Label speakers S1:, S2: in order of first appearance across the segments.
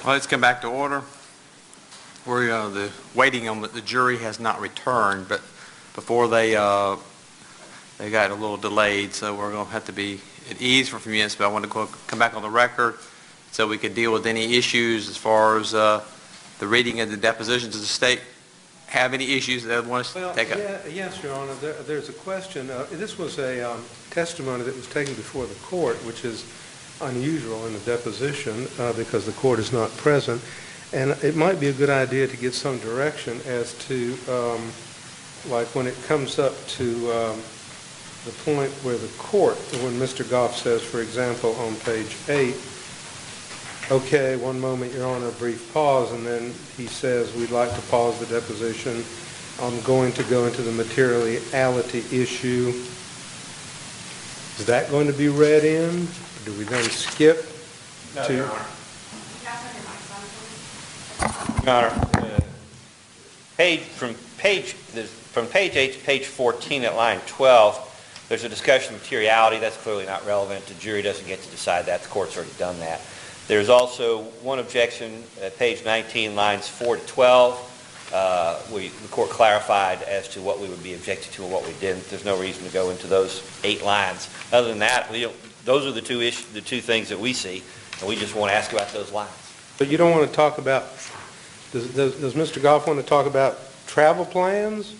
S1: Well, let's come back to order. We're waiting on the jury has not returned, but before they got a little delayed, so we're going to have to be at ease for a few minutes. But I want to come back on the record so we could deal with any issues as far as the reading of the depositions. Does the state have any issues that they want us to take up?
S2: Yes, Your Honor. There's a question. This was a testimony that was taken before the court, which is unusual in a deposition because the court is not present. And it might be a good idea to get some direction as to, like when it comes up to the point where the court, when Mr. Goff says, for example, on page 8, okay, one moment, Your Honor, brief pause, and then he says, we'd like to pause the deposition. I'm going to go into the materiality issue. Is that going to be read in? Do we then skip to...
S3: Your Honor, from page 8 to page 14 at line 12, there's a discussion of materiality. That's clearly not relevant. The jury doesn't get to decide that. The court's already done that. There's also one objection at page 19, lines 4 to 12. The court clarified as to what we would be objecting to and what we didn't. There's no reason to go into those 8 lines. Other than that, those are the two things that we see, and we just want to ask about those lines.
S2: But you don't want to talk about... Does Mr. Goff want to talk about travel plans?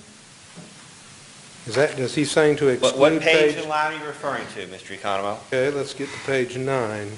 S2: Is he saying to exclude
S3: what page and line are you referring to, Mr. Economo?
S2: Okay, let's get to page 9.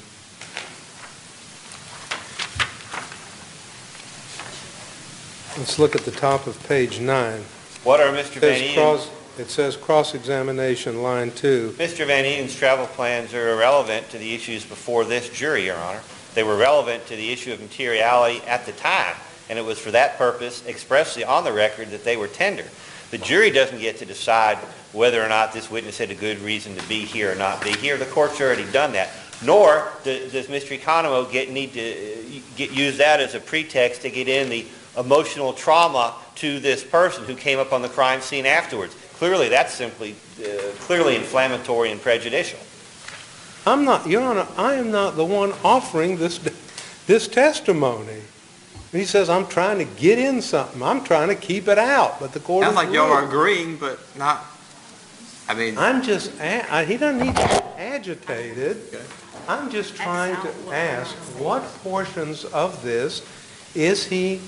S2: Let's look at the top of page 9.
S3: What are Mr. Van Eden's?
S2: It says cross-examination, line 2.
S3: Mr. Van Eden's travel plans are irrelevant to the issues before this jury, Your Honor. They were relevant to the issue of materiality at the time, and it was for that purpose, expressly on the record, that they were tendered. The jury doesn't get to decide whether or not this witness had a good reason to be here or not be here. The court's already done that. Nor does Mr. Economo need to use that as a pretext to get in the emotional trauma to this person who came up on the crime scene afterwards. Clearly, that's simply clearly inflammatory and prejudicial.
S2: I'm not, Your Honor, I am not the one offering this testimony. He says, I'm trying to get in something. I'm trying to keep it out, but the court
S1: Sounds
S2: is
S1: like y'all are agreeing, but not, I mean...
S2: I'm just, he doesn't need to get agitated.
S1: Okay.
S2: I'm just trying to ask, what portions of this is he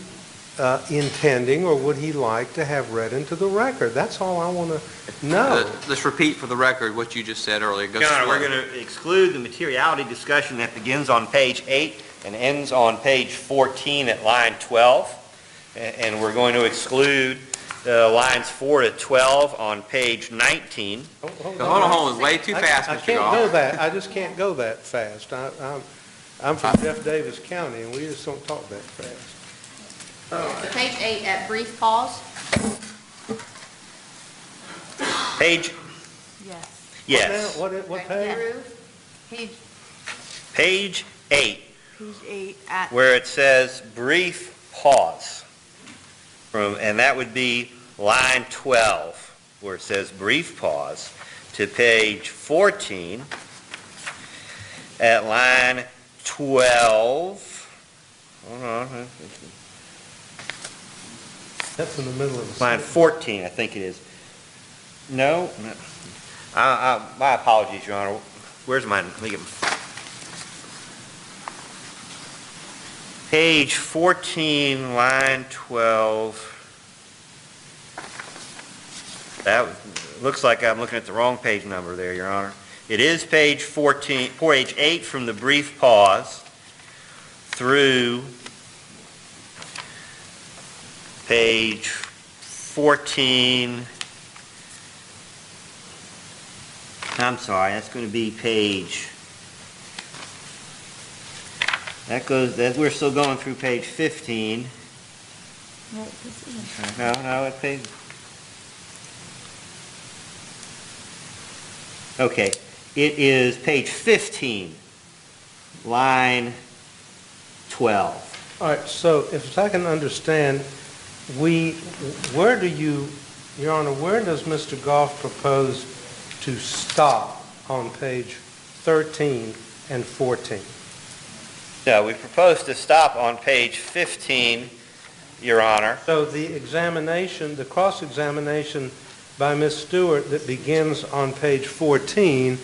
S2: intending or would he like to have read into the record? That's all I want to know.
S1: Let's repeat for the record what you just said earlier.
S3: Your Honor, we're going to exclude the materiality discussion that begins on page 8 and ends on page 14 at line 12. And we're going to exclude lines 4 to 12 on page 19.
S1: Hold on. Way too fast, Mr. Goff.
S2: I can't go that. I just can't go that fast. I'm from Jeff Davis County, and we just don't talk that fast.
S4: So page 8 at brief pause.
S3: Page?
S4: Yes.
S3: Yes.
S2: What page?
S4: Page.
S3: Page 8.
S4: Page 8 at.
S3: Where it says brief pause. And that would be line 12, where it says brief pause, to page 14 at line 12. Hold on.
S2: That's in the middle of the
S3: Line 14, I think it is. No. My apologies, Your Honor. Where's mine? Let me get page 14, line 12. That looks like I'm looking at the wrong page number there, Your Honor. It is page 14, page 8 from the brief pause through page 14. I'm sorry, that's going to be page. We're still going through page 15.
S4: No, this isn't.
S3: No, what page? Okay, it is page 15, line 12.
S2: All right, so if I can understand, Your Honor, where does Mr. Goff propose to stop on page 13 and 14.
S3: No, we propose to stop on page 15, Your Honor.
S2: So the examination, the cross-examination by Ms. Stewart that begins on page 14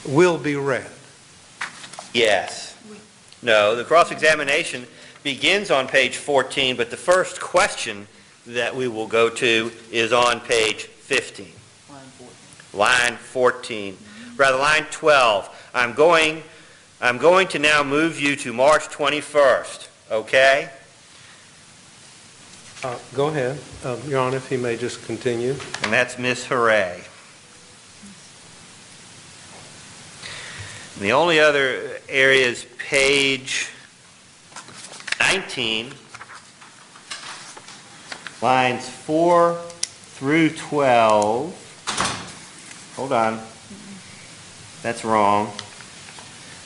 S2: will be read.
S3: Yes. No, the cross-examination begins on page 14, but the first question that we will go to is on page 15. Line 14. Rather, line 12. I'm going to now move you to March 21st, okay?
S2: Go ahead, Your Honor, if he may just continue.
S3: And that's Ms. Hooray. And the only other area is page 19, lines 4 through 12. Hold on. That's wrong.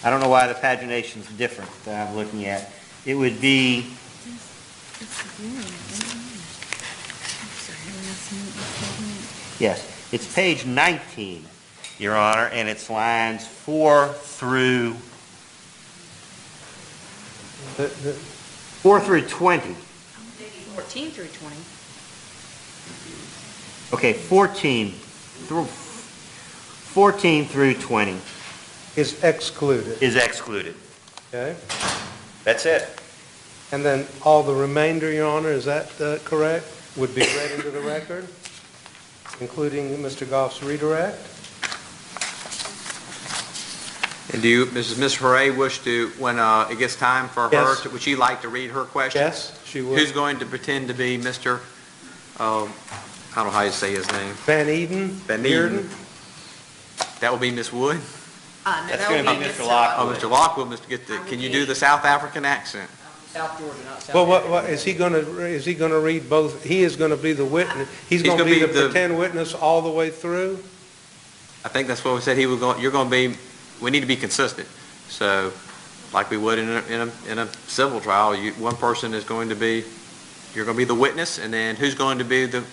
S3: I don't know why the pagination's different that I'm looking at. It would be yes, it's page 19, Your Honor, and it's lines 4 through 20.
S4: 14 through 20.
S3: Okay, 14 through 20
S2: Is excluded,
S3: is excluded.
S2: okay?
S3: That's it.
S2: And then all the remainder, Your Honor, is that correct? Would be read into the record, including Mr. Goff's redirect?
S1: And do you, Ms. Hooray, wish to, when it gets time for her,
S2: Yes.
S1: would she like to read her question?
S2: Yes, she would.
S1: Who's going to pretend to be Mr., I don't know how you say his name.
S2: Van Eden?
S1: Van
S2: Bearden?
S1: Eden. That will be Miss Wood?
S4: No,
S3: That's
S4: that
S3: going
S4: would
S3: to be Mr.
S1: Oh,
S3: Lockwood.
S1: Mr. Lockwood, can you do the South African accent?
S5: South Georgia, not South
S2: Well, what, is he going to read both? He is going to be the witness, he's going to be the pretend witness all the way through?
S1: I think that's what we said, you're going to be, we need to be consistent. So, like we would in a civil trial, one person is going to be, you're going to be the witness, and then who's going to be the,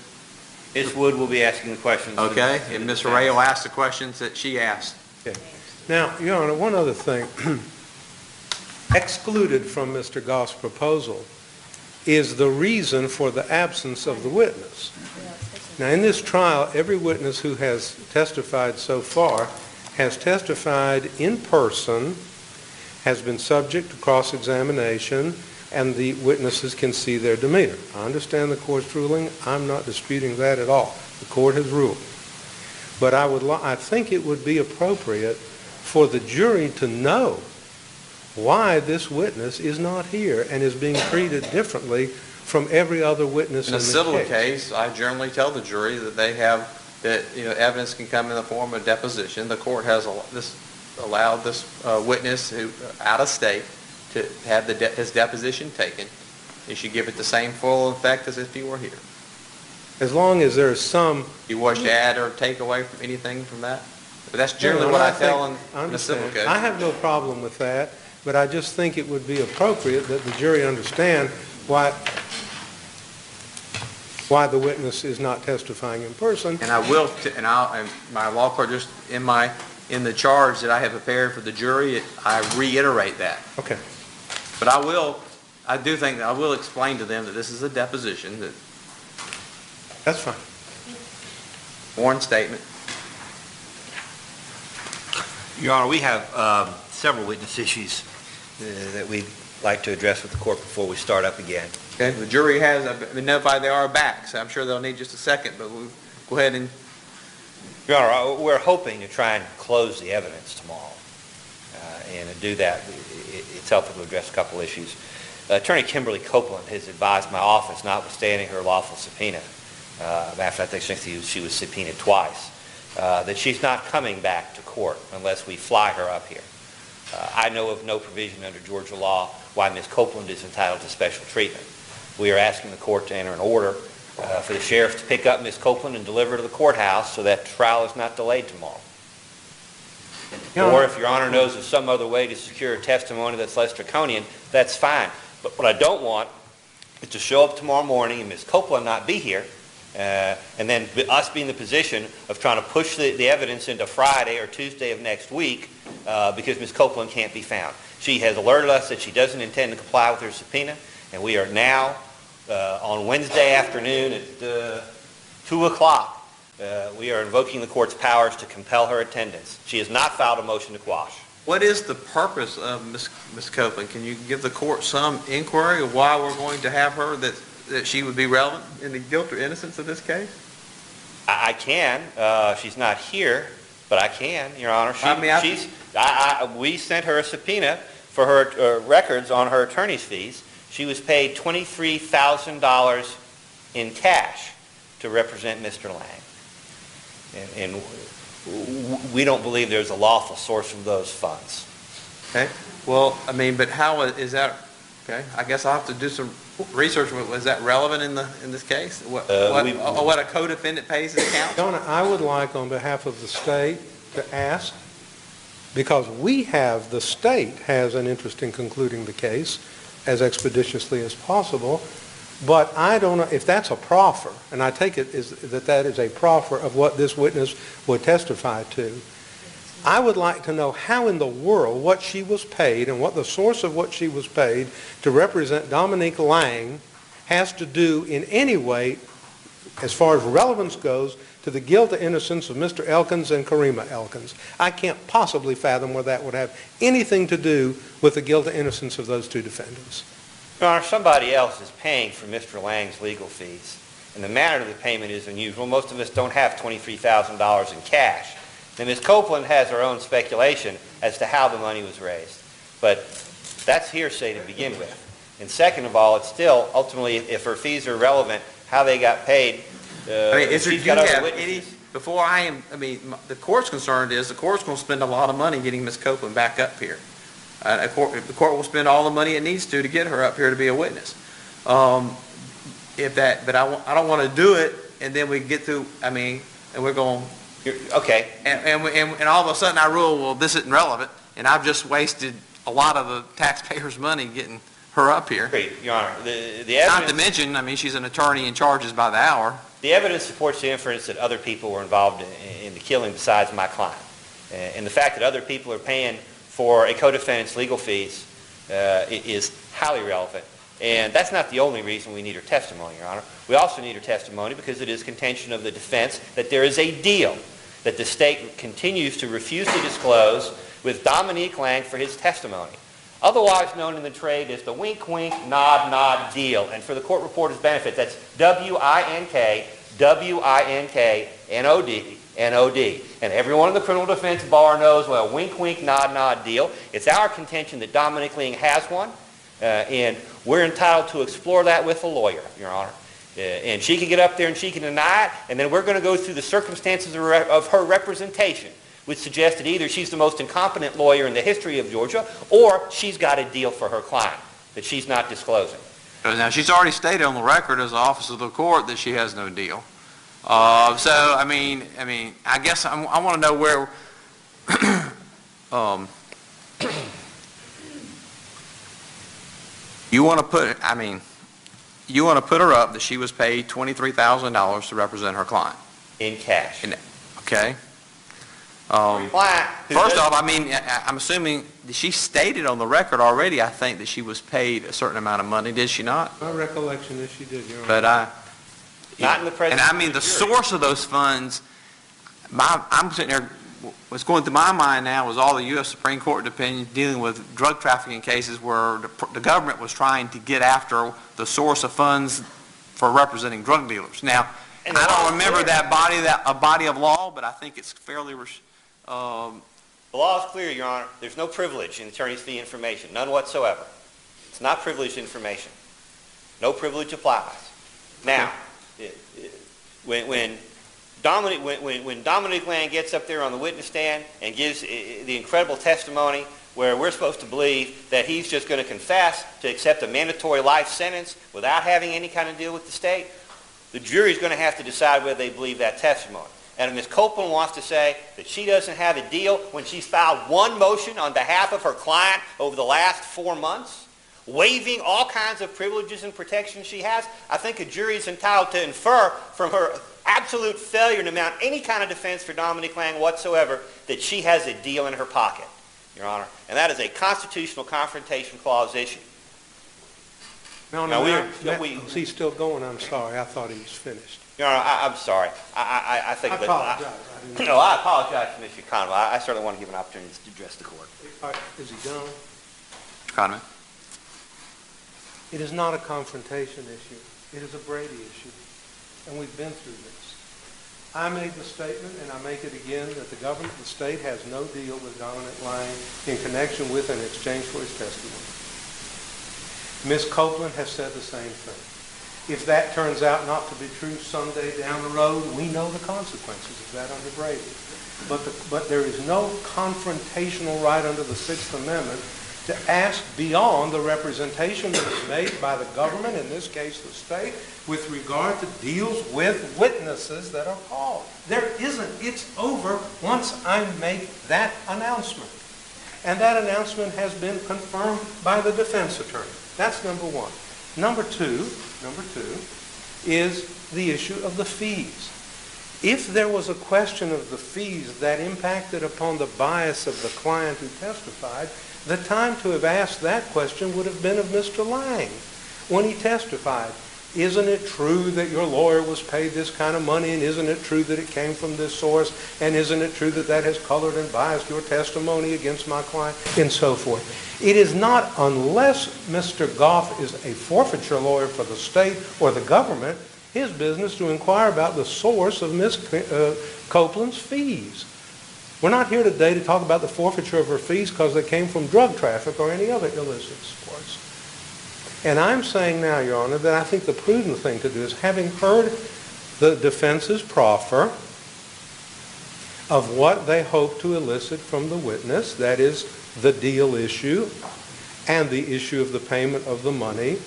S3: Ms. Wood will be asking the questions.
S1: okay? And Ms. Hooray will ask the questions that she asked.
S2: Okay. Now, Your Honor, one other thing. Excluded from Mr. Goff's proposal is the reason for the absence of the witness. Now, in this trial, every witness who has testified so far has testified in person, has been subject to cross-examination, and the witnesses can see their demeanor. I understand the court's ruling. I'm not disputing that at all. The court has ruled. But I think it would be appropriate for the jury to know why this witness is not here and is being treated differently from every other witness in
S1: In a
S2: the
S1: civil
S2: case.
S1: case, I generally tell the jury that they have, that, evidence can come in the form of deposition. The court has allowed this witness who out of state to have his deposition taken. You should give it the same full effect as if he were here.
S2: As long as there's some...
S1: You wish to add or take away from anything from that? But that's generally what I tell in a civil case.
S2: I have no problem with that, but I just think it would be appropriate that the jury understand why the witness is not testifying in person.
S1: And I will, and my law clerk, just in the charge that I have prepared for the jury, I reiterate that.
S2: Okay.
S1: But I do think that I will explain to them that this is a deposition, that
S2: That's fine.
S1: sworn statement.
S3: Your Honor, we have several witness issues that we'd like to address with the court before we start up again.
S1: Okay, the jury has been notified they are back, so I'm sure they'll need just a second, but we'll go ahead and...
S3: Your Honor, we're hoping to try and close the evidence tomorrow. And to do that, it's helpful to address a couple issues. Attorney Kimberly Copeland has advised my office, notwithstanding her lawful subpoena, after I think she was subpoenaed twice, that she's not coming back to court unless we fly her up here. I know of no provision under Georgia law why Ms. Copeland is entitled to special treatment. We are asking the court to enter an order for the sheriff to pick up Ms. Copeland and deliver her to the courthouse so that trial is not delayed tomorrow. Or if Your Honor knows of some other way to secure a testimony that's less draconian, that's fine. But what I don't want is to show up tomorrow morning and Ms. Copeland not be here, and then us being in the position of trying to push the evidence into Friday or Tuesday of next week because Ms. Copeland can't be found. She has alerted us that she doesn't intend to comply with her subpoena, and we are now on Wednesday afternoon at 2 o'clock. We are invoking the court's powers to compel her attendance. She has not filed a motion to quash.
S1: What is the purpose of Ms. Copeland? Can you give the court some inquiry of why we're going to have her, that she would be relevant in the guilt or innocence of this case?
S3: I can. She's not here, but I can, Your Honor. We sent her a subpoena for her records on her attorney's fees. She was paid $23,000 in cash to represent Mr. Lang. And we don't believe there's a lawful source of those funds.
S1: Okay. Well, I mean, but how is that? Okay. I guess I'll have to do some research. Was that relevant in this case? What a co-defendant pays his counsel?
S2: Donna, I would like, on behalf of the state, to ask, because the state has an interest in concluding the case as expeditiously as possible, but I don't know if that's a proffer, and I take it that is a proffer of what this witness would testify to. I would like to know how in the world what she was paid and what the source of what she was paid to represent Dominique Lang has to do in any way, as far as relevance goes, to the guilt or innocence of Mr. Elkins and Karima Elkins. I can't possibly fathom where that would have anything to do with the guilt or innocence of those two defendants.
S3: Your Honor, somebody else is paying for Mr. Lang's legal fees, and the manner of the payment is unusual. Most of us don't have $23,000 in cash. Now, Ms. Copeland has her own speculation as to how the money was raised, but that's hearsay to begin with. And second of all, it's still, ultimately, if her fees are relevant, how they got paid.
S1: The court's concerned is the court's going to spend a lot of money getting Ms. Copeland back up here. The court will spend all the money it needs to get her up here to be a witness. But I don't want to do it, and then we get through. And we're going.
S3: Okay.
S1: And all of a sudden I rule, well, this isn't relevant, and I've just wasted a lot of the taxpayers' money getting her up here.
S3: Great, Your Honor. The evidence,
S1: not to mention, she's an attorney and charges by the hour.
S3: The evidence supports the inference that other people were involved in the killing besides my client, and the fact that other people are paying for a co-defendant's legal fees is highly relevant. And that's not the only reason we need her testimony, Your Honor. We also need her testimony because it is contention of the defense that there is a deal that the state continues to refuse to disclose with Dominique Lang for his testimony, otherwise known in the trade as the wink-wink, nod-nod deal. And for the court reporter's benefit, that's W-I-N-K-W-I-N-K-N-O-D. And everyone in the criminal defense bar knows what a wink-wink, nod-nod deal. It's our contention that Dominique Lang has one, and we're entitled to explore that with a lawyer, Your Honor. And she can get up there and she can deny it, and then we're going to go through the circumstances of her representation, which suggests that either she's the most incompetent lawyer in the history of Georgia, or she's got a deal for her client that she's not disclosing.
S1: Now, she's already stated on the record as an officer of the court that she has no deal. I guess I want to know where you want to put her up that she was paid $23,000 to represent her client.
S3: In cash.
S1: Okay. First off, I'm assuming that she stated on the record already, I think, that she was paid a certain amount of money. Did she not?
S2: My recollection is she did, Your Honor.
S1: But
S3: not in the presence of
S1: the source of those funds, I'm sitting there, what's going through my mind now was all the U.S. Supreme Court opinions dealing with drug trafficking cases where the government was trying to get after the source of funds for representing drug dealers. Now, I don't remember a body of law, but I think it's fairly...
S3: The law is clear, Your Honor. There's no privilege in attorney's fee information, none whatsoever. It's not privileged information. No privilege applies. Now, when Dominique Lang gets up there on the witness stand and gives the incredible testimony where we're supposed to believe that he's just going to confess to accept a mandatory life sentence without having any kind of deal with the state, the jury's going to have to decide whether they believe that testimony. And if Ms. Copeland wants to say that she doesn't have a deal when she's filed one motion on behalf of her client over the last 4 months, waiving all kinds of privileges and protections she has, I think a jury is entitled to infer from her absolute failure to mount any kind of defense for Dominique Lang whatsoever that she has a deal in her pocket, Your Honor. And that is a constitutional confrontation clause issue.
S2: No, is he still going? I'm sorry. I thought he was finished.
S3: Your Honor, I'm sorry. I think
S2: I
S3: that...
S2: apologize.
S3: No, I apologize to Mr. Conway. I certainly want to give an opportunity to address the court.
S2: Is he done?
S1: Mr. Conway?
S2: It is not a confrontation issue. It is a Brady issue. And we've been through this. I made the statement, and I make it again, that the government, the state, has no deal with Dominic Lang in connection with and exchange for his testimony. Ms. Copeland has said the same thing. If that turns out not to be true someday down the road, we know the consequences of that under Brady. But there is no confrontational right under the Sixth Amendment to ask beyond the representation that is made by the government, in this case the state, with regard to deals with witnesses that are called. There isn't. It's over once I make that announcement. And that announcement has been confirmed by the defense attorney. That's number one. Number two is the issue of the fees. If there was a question of the fees that impacted upon the bias of the client who testified, the time to have asked that question would have been of Mr. Lang when he testified. Isn't it true that your lawyer was paid this kind of money, and isn't it true that it came from this source, and isn't it true that that has colored and biased your testimony against my client, and so forth. It is not unless Mr. Goff is a forfeiture lawyer for the state or the government, his business to inquire about the source of Ms. Copeland's fees. We're not here today to talk about the forfeiture of her fees because they came from drug traffic or any other illicit source. And I'm saying now, Your Honor, that I think the prudent thing to do is, having heard the defense's proffer of what they hope to elicit from the witness, that is the deal issue and the issue of the payment of the money,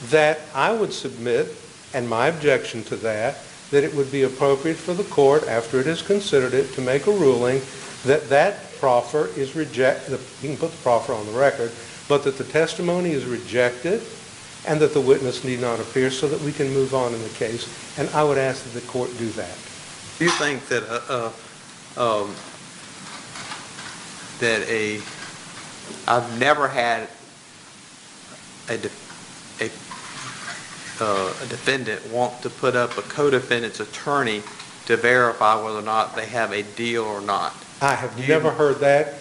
S2: that I would submit, and my objection to that it would be appropriate for the court, after it has considered it, to make a ruling that that proffer is rejected. You can put the proffer on the record, but that the testimony is rejected and that the witness need not appear, so that we can move on in the case. And I would ask that the court do that.
S1: Do you think that I've never had a defendant want to put up a co-defendant's attorney to verify whether or not they have a deal or not?
S2: I have never heard that,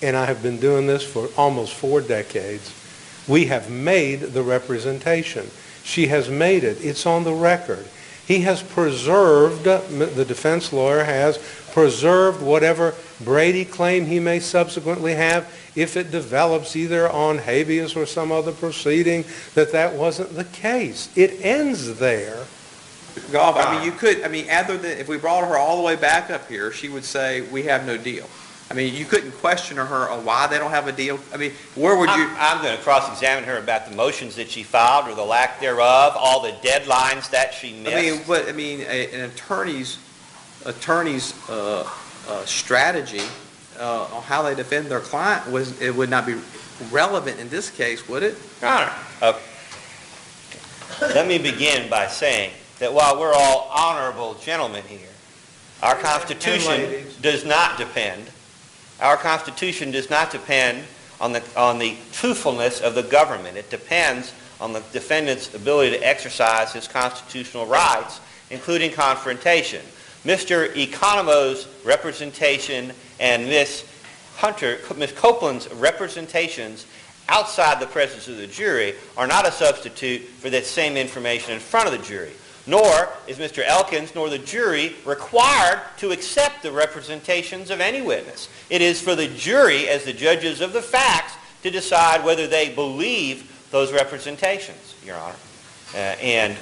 S2: and I have been doing this for almost 4 decades. We have made the representation. She has made it. It's on the record. He has preserved, the defense lawyer has preserved whatever Brady claim he may subsequently have, if it develops either on habeas or some other proceeding, that wasn't the case. It ends there.
S1: Goff, I mean, you could, other than, if we brought her all the way back up here, she would say, we have no deal. I mean, you couldn't question her on why they don't have a deal. I mean, where would you...
S3: I'm going to cross-examine her about the motions that she filed or the lack thereof, all the deadlines that she missed.
S1: An attorney's strategy on how they defend their client would not be relevant in this case, would it?
S3: Your Honor, let me begin by saying that while we're all honorable gentlemen here, our Constitution does not depend. Our Constitution does not depend on the truthfulness of the government. It depends on the defendant's ability to exercise his constitutional rights, including confrontation. Mr. Economo's representation and Ms. Copeland's representations outside the presence of the jury are not a substitute for that same information in front of the jury. Nor is Mr. Elkins nor the jury required to accept the representations of any witness. It is for the jury, as the judges of the facts, to decide whether they believe those representations, Your Honor. And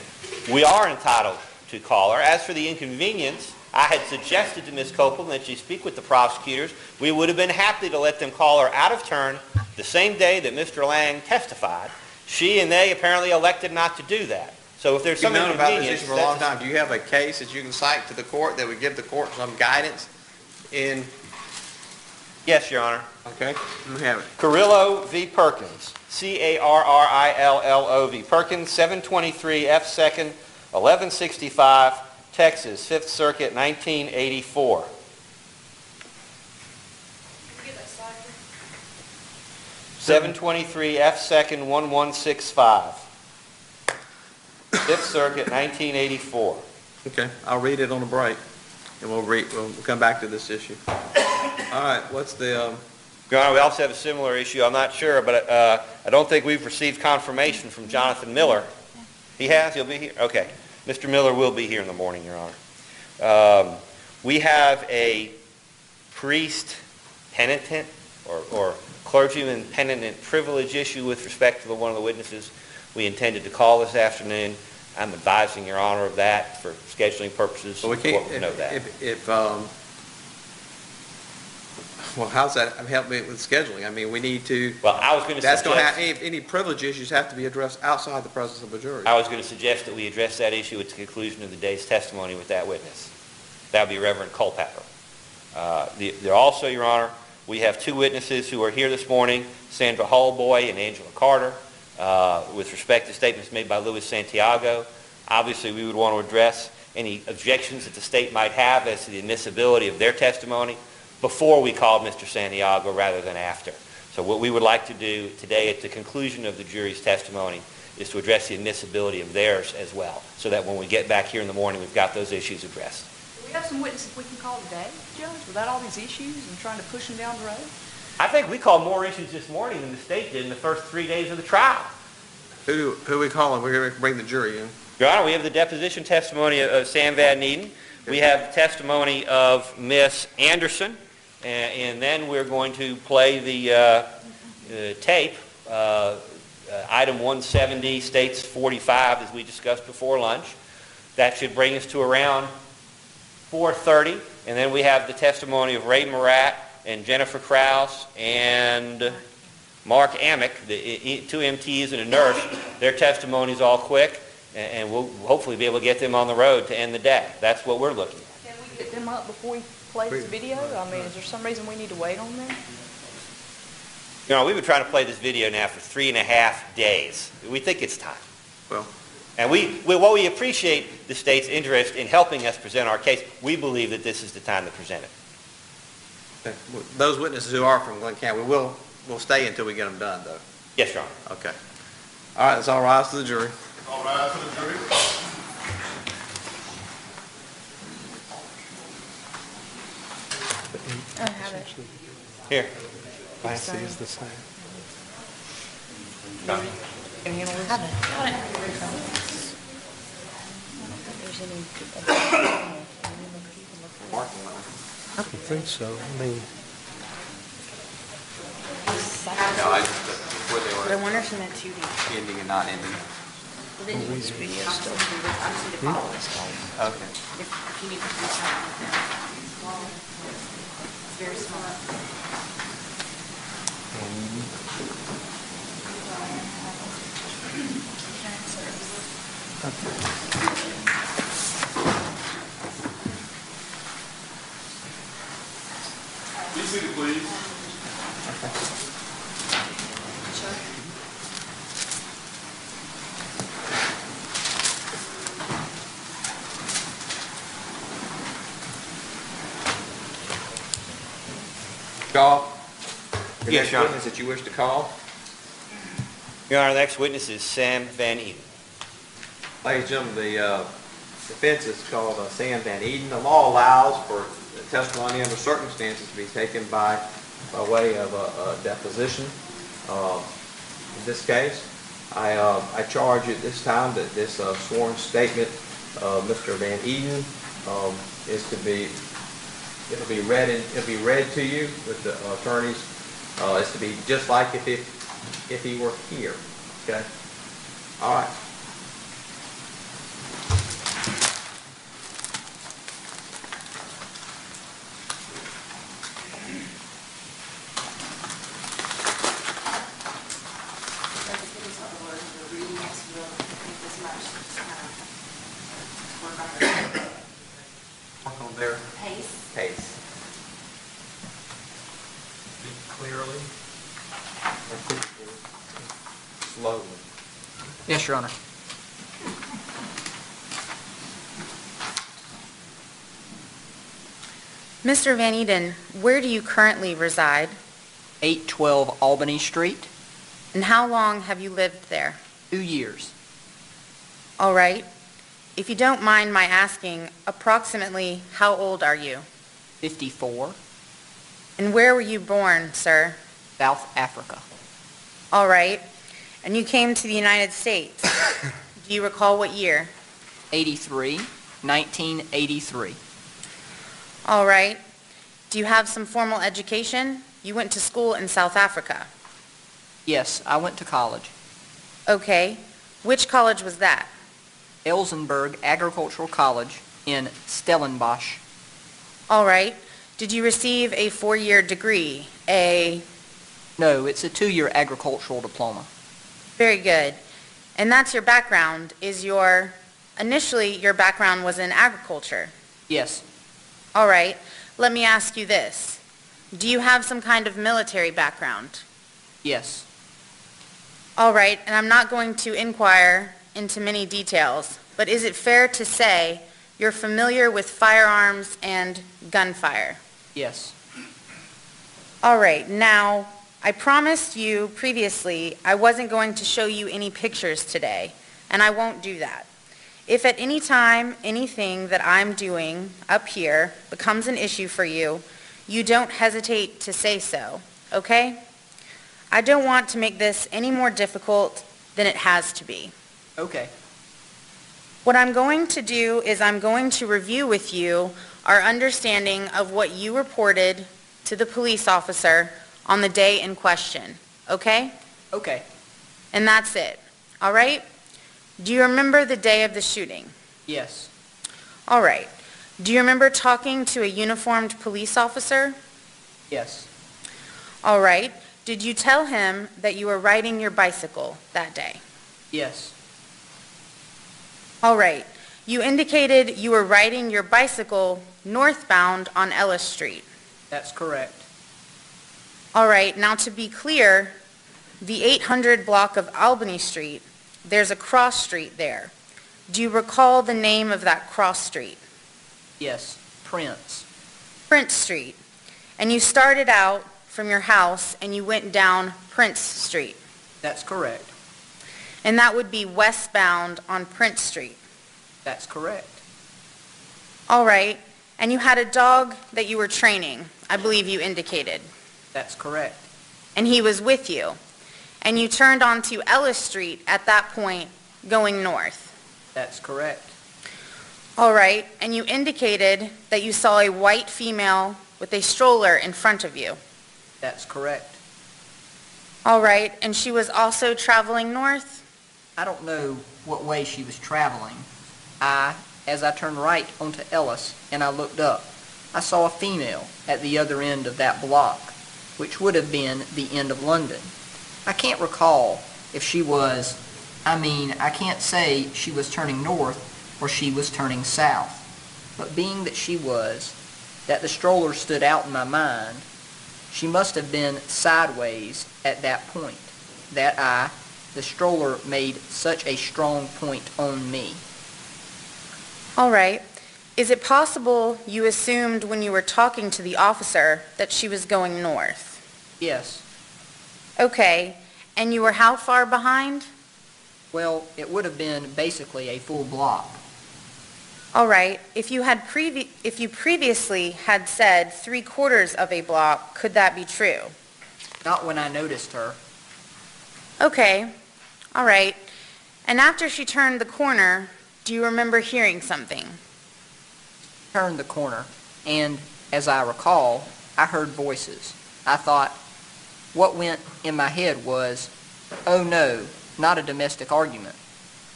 S3: we are entitled to call her. As for the inconvenience, I had suggested to Ms. Copeland that she speak with the prosecutors. We would have been happy to let them call her out of turn the same day that Mr. Lang testified. She and they apparently elected not to do that. So if there's some
S1: inconvenience... You've known about this issue for a long time. Do you have a case that you can cite to the court that would give the court some guidance in...
S3: Yes, Your Honor.
S1: Okay. We have it.
S3: Carrillo v. Perkins, Carrillov, Perkins, 723 F. 2nd, 1165, Texas, 5th Circuit, 1984. 723 F. 2nd, 1165. 5th Circuit, 1984.
S1: Okay, I'll read it on the break, and we'll come back to this issue. All right, what's the,
S3: Your Honor, we also have a similar issue. I'm not sure, but I don't think we've received confirmation from Jonathan Miller. He has? He'll be here? Okay. Mr. Miller will be here in the morning, Your Honor. We have a priest penitent or clergyman penitent privilege issue with respect to one of the witnesses we intended to call this afternoon. I'm advising Your Honor of that for scheduling purposes.
S1: well, we can't,
S3: Court will know that.
S1: well, how's that help me with scheduling? I mean, we need to,
S3: Well, I was going to
S1: that's going to have,
S3: suggest,
S1: any privilege issues have to be addressed outside the presence of a jury.
S3: I was going to suggest that we address that issue at the conclusion of the day's testimony with that witness. That would be Reverend Culpepper. There also, Your Honor, we have two witnesses who are here this morning, Sandra Hallboy and Angela Carter, with respect to statements made by Louis Santiago. Obviously, we would want to address any objections that the state might have as to the admissibility of their testimony before we called Mr. Santiago rather than after. So what we would like to do today at the conclusion of the jury's testimony is to address the admissibility of theirs as well, so that when we get back here in the morning, we've got those issues addressed.
S4: Do we have some witnesses we can call today, Judge, without all these issues and trying to push them down the road?
S3: I think we called more issues this morning than the state did in the first 3 days of the trial.
S1: Who we calling? We're going to bring the jury in.
S3: Your Honor, we have the deposition testimony of Sam Van Eden. We have the testimony of Miss Anderson. And then we're going to play the tape, item 170, states 45, as we discussed before lunch. That should bring us to around 4:30. And then we have the testimony of Ray Murat and Jennifer Krause and Mark Amick, the two MTs and a nurse. Their testimony is all quick, and we'll hopefully be able to get them on the road to end the day. That's what we're looking at.
S4: Can we get them up before we play this video? I mean, is there some reason we need to wait on them?
S3: You know, we've been trying to play this video now for 3.5 days. We think it's time.
S1: Well,
S3: And while we appreciate the state's interest in helping us present our case, we believe that this is the time to present it.
S1: those witnesses who are from Glenn County, we'll stay until we get them done, though.
S3: Yes, Your Honor.
S1: Okay. All right, let's all rise to the jury.
S5: All rise to the jury.
S4: I have it.
S3: Here.
S2: Lassie is the same.
S4: Can you handle this? Have it.
S2: I don't think so. I mean,
S1: No, I just, where they
S4: The
S1: were
S4: winners in that 2D.
S1: ending and not ending.
S4: Then you use video still. I just need to follow this guy.
S1: Okay.
S4: If you need to do something with that. It's very small.
S5: Be seated, please.
S1: Call. Your
S3: Yes,
S1: next
S3: Your Honor.
S1: witness that you wish to call.
S3: Your Honor, the next witness is Sam Van Eden.
S1: Ladies and gentlemen, the defense is called Sam Van Eden. The law allows for testimony under circumstances to be taken by way of a deposition. In this case, I charge at this time that this sworn statement of Mr. Van Eden is to be, it'll be read to you with the attorneys. It's to be just like if he were here. Okay. All right. Work on their pace. Speak clearly. Articulately. slowly.
S6: Yes, Your Honor.
S7: Mr. Van Eden, where do you currently reside,
S6: 812 Albany Street,
S7: and how long have you lived there?
S6: 2 years.
S7: All right. If you don't mind my asking, approximately how old are you?
S6: 54,
S7: And where were you born, sir?
S6: South Africa.
S7: All right. And you came to the United States. Do you recall what year?
S6: 1983.
S7: All right. Do you have some formal education? You went to school in South Africa.
S6: Yes, I went to college.
S7: Okay. Which college was that?
S6: Elsenburg Agricultural College in Stellenbosch.
S7: All right. Did you receive a 4-year degree?
S6: No, it's a 2-year agricultural diploma.
S7: Very good. And that's your background, initially your background was in agriculture.
S6: Yes,
S7: All right. Let me ask you this. Do you have some kind of military background?
S6: yes,
S7: All right. And I'm not going to inquire into many details, but is it fair to say you're familiar with firearms and gunfire?
S6: yes.
S7: All right. Now, I promised you previously I wasn't going to show you any pictures today, and I won't do that. If at any time anything that I'm doing up here becomes an issue for you, you don't hesitate to say so, okay? I don't want to make this any more difficult than it has to be.
S6: Okay,
S7: What I'm going to do is I'm going to review with you our understanding of what you reported to the police officer on the day in question, okay?
S6: okay.
S7: And that's it, all right? Do you remember the day of the shooting?
S6: Yes,
S7: All right. Do you remember talking to a uniformed police officer?
S6: yes,
S7: All right. Did you tell him that you were riding your bicycle that day?
S6: yes,
S7: All right. You indicated you were riding your bicycle northbound on Ellis Street.
S6: that's correct.
S7: All right. Now, to be clear, the 800 block of Albany Street, there's a cross street there. Do you recall the name of that cross street?
S6: Yes, Prince.
S7: Prince Street. And you started out from your house and you went down Prince Street.
S6: That's correct.
S7: And that would be westbound on Prince Street.
S6: That's correct.
S7: All right. And you had a dog that you were training, I believe you indicated.
S6: That's correct.
S7: And he was with you. And you turned onto Ellis Street at that point going north.
S6: That's correct.
S7: All right. And you indicated that you saw a white female with a stroller in front of you.
S6: That's correct.
S7: All right. And she was also traveling north?
S6: I don't know what way she was traveling. As I turned right onto Ellis and I looked up, I saw a female at the other end of that block, which would have been the end of London. I can't recall if she was, I can't say she was turning north or she was turning south. But being that that the stroller stood out in my mind, she must have been sideways at that point. The stroller made such a strong point on me.
S7: All right. Is it possible you assumed when you were talking to the officer that she was going north?
S6: Yes.
S7: Okay. And you were how far behind?
S6: Well, it would have been basically a full block.
S7: All right. If you previously had said 3/4 of a block, could that be true?
S6: Not when I noticed her.
S7: Okay. All right. And after she turned the corner, do you remember hearing something?
S6: Turned the corner, and as I recall, I heard voices. I thought, what went in my head was, oh no, not a domestic argument,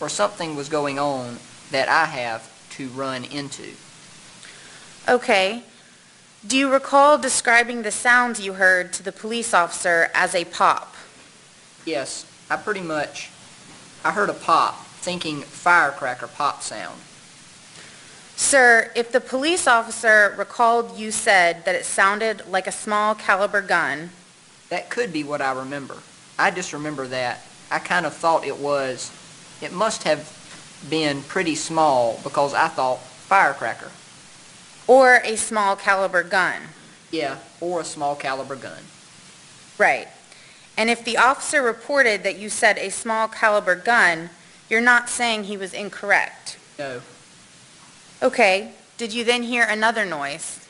S6: or something was going on that I have to run into.
S7: Okay. Do you recall describing the sounds you heard to the police officer as a pop?
S6: Yes, I heard a pop, thinking firecracker pop sound.
S7: Sir, if the police officer recalled you said that it sounded like a small caliber gun,
S6: That could be what I remember. I just remember that I kind of thought it must have been pretty small because I thought firecracker.
S7: Or a small caliber gun.
S6: Yeah, or a small caliber gun.
S7: Right. And if the officer reported that you said a small caliber gun, you're not saying he was incorrect.
S6: No.
S7: Okay. Did you then hear another noise?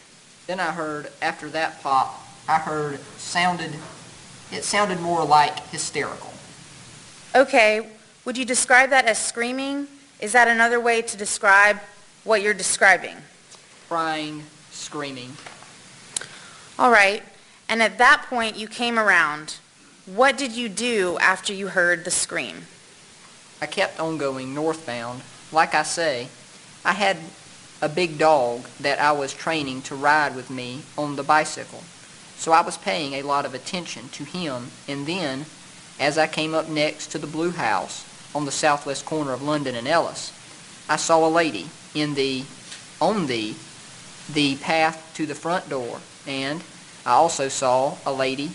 S6: Then I heard, after that pop, it sounded more like hysterical.
S7: Okay. Would you describe that as screaming? Is that another way to describe what you're describing?
S6: Crying, screaming.
S7: All right. And at that point, you came around. What did you do after you heard the scream?
S6: I kept on going northbound. Like I say, I had a big dog that I was training to ride with me on the bicycle. So I was paying a lot of attention to him. And then, as I came up next to the blue house on the southwest corner of London and Ellis, I saw a lady on the path to the front door. And I also saw a lady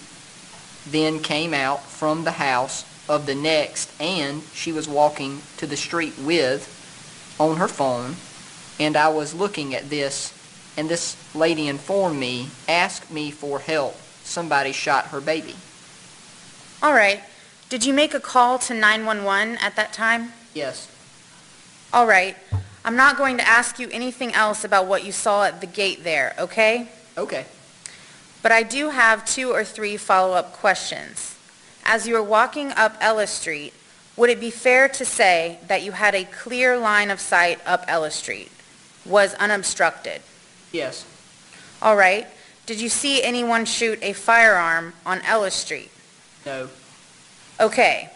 S6: then came out from the house of the next, and she was walking to the street on her phone, and I was looking at this, and this lady informed me, asked me for help. Somebody shot her baby.
S7: All right. Did you make a call to 911 at that time?
S6: Yes.
S7: All right. I'm not going to ask you anything else about what you saw at the gate there, okay?
S6: Okay.
S7: But I do have 2 or 3 follow-up questions. As you were walking up Ellis Street, would it be fair to say that you had a clear line of sight up Ellis Street? Was unobstructed?
S6: Yes.
S7: All right. Did you see anyone shoot a firearm on Ellis Street?
S6: No.
S7: Okay.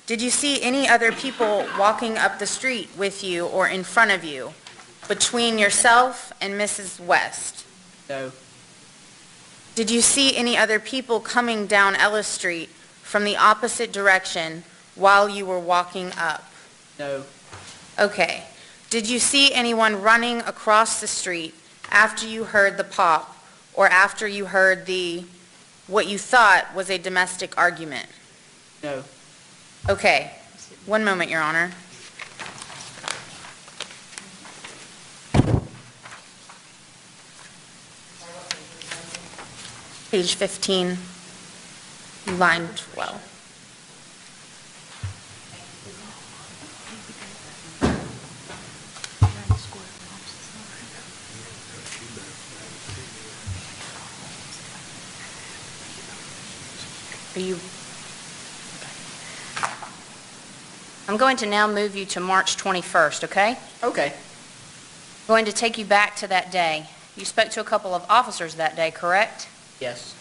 S7: Did you see any other people walking up the street with you or in front of you, between yourself and Mrs. West?
S6: No.
S7: Did you see any other people coming down Ellis Street from the opposite direction while you were walking up?
S6: No.
S7: Okay. Did you see anyone running across the street after you heard the pop or after you heard what you thought was a domestic argument?
S6: No.
S7: Okay. One moment, Your Honor. Page 15, line 12. I'm going to now move you to March 21st, okay?
S6: Okay.
S7: I'm going to take you back to that day. You spoke to a couple of officers that day, correct?
S6: Yes.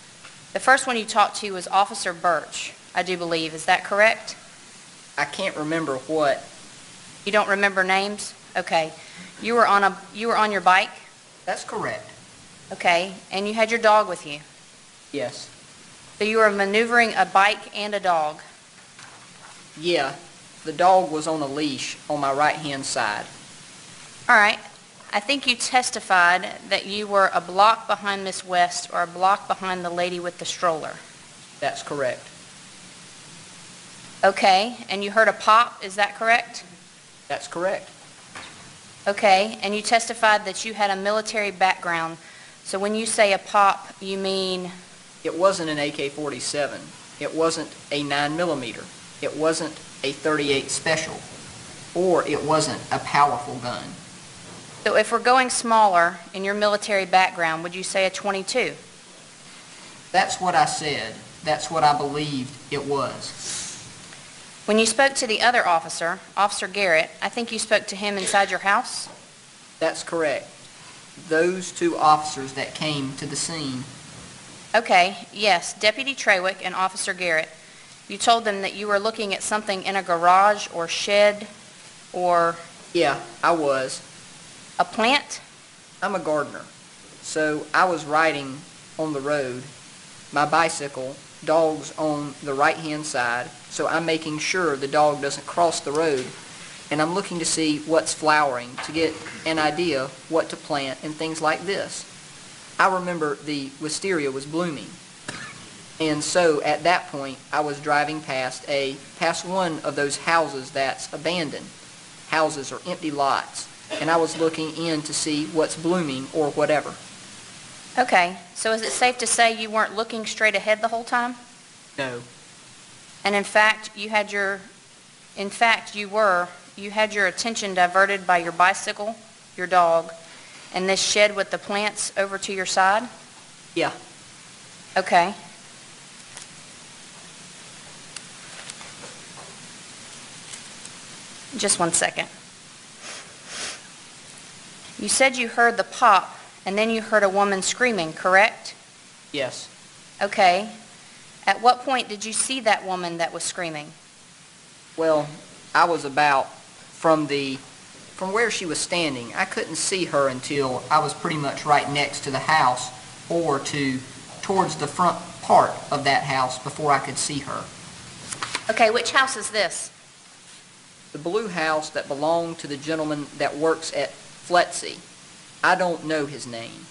S7: The first one you talked to was Officer Birch, I do believe. Is that correct?
S6: I can't remember what.
S7: You don't remember names? Okay. You were on your bike?
S6: That's correct.
S7: Okay. And you had your dog with you?
S6: Yes.
S7: So you were maneuvering a bike and a dog?
S6: Yeah. The dog was on a leash on my right-hand side.
S7: All right. I think you testified that you were a block behind Miss West or a block behind the lady with the stroller.
S6: That's correct.
S7: Okay. And you heard a pop, is that correct?
S6: That's correct.
S7: Okay. And you testified that you had a military background. So when you say a pop, you mean?
S6: It wasn't an AK-47. It wasn't a 9mm. It wasn't a .38 Special. Or it wasn't a powerful gun.
S7: So if we're going smaller in your military background, would you say a .22?
S6: That's what I said. That's what I believed it was.
S7: When you spoke to the other officer, Officer Garrett, I think you spoke to him inside your house?
S6: That's correct. Those 2 officers that came to the scene.
S7: Okay, yes, Deputy Trawick and Officer Garrett. You told them that you were looking at something in a garage or shed or
S6: Yeah, I was.
S7: a plant?
S6: I'm a gardener. So I was riding on the road, my bicycle, dog's on the right-hand side, so I'm making sure the dog doesn't cross the road, and I'm looking to see what's flowering to get an idea what to plant and things like this. I remember the wisteria was blooming. And so at that point, I was driving past one of those houses that's abandoned, houses or empty lots, and I was looking in to see what's blooming or whatever.
S7: Okay, so is it safe to say you weren't looking straight ahead the whole time?
S6: No,
S7: And in fact, you had your attention diverted by your bicycle, your dog, and this shed with the plants over to your side?
S6: yeah,
S7: Okay. Just one second. You said you heard the pop, and then you heard a woman screaming, correct?
S6: yes.
S7: Okay. At what point did you see that woman that was screaming?
S6: Well, I was about from where she was standing. I couldn't see her until I was pretty much right next to the house or towards the front part of that house before I could see her.
S7: Okay, which house is this?
S6: The blue house that belonged to the gentleman that works at Fletsy. I don't know his name.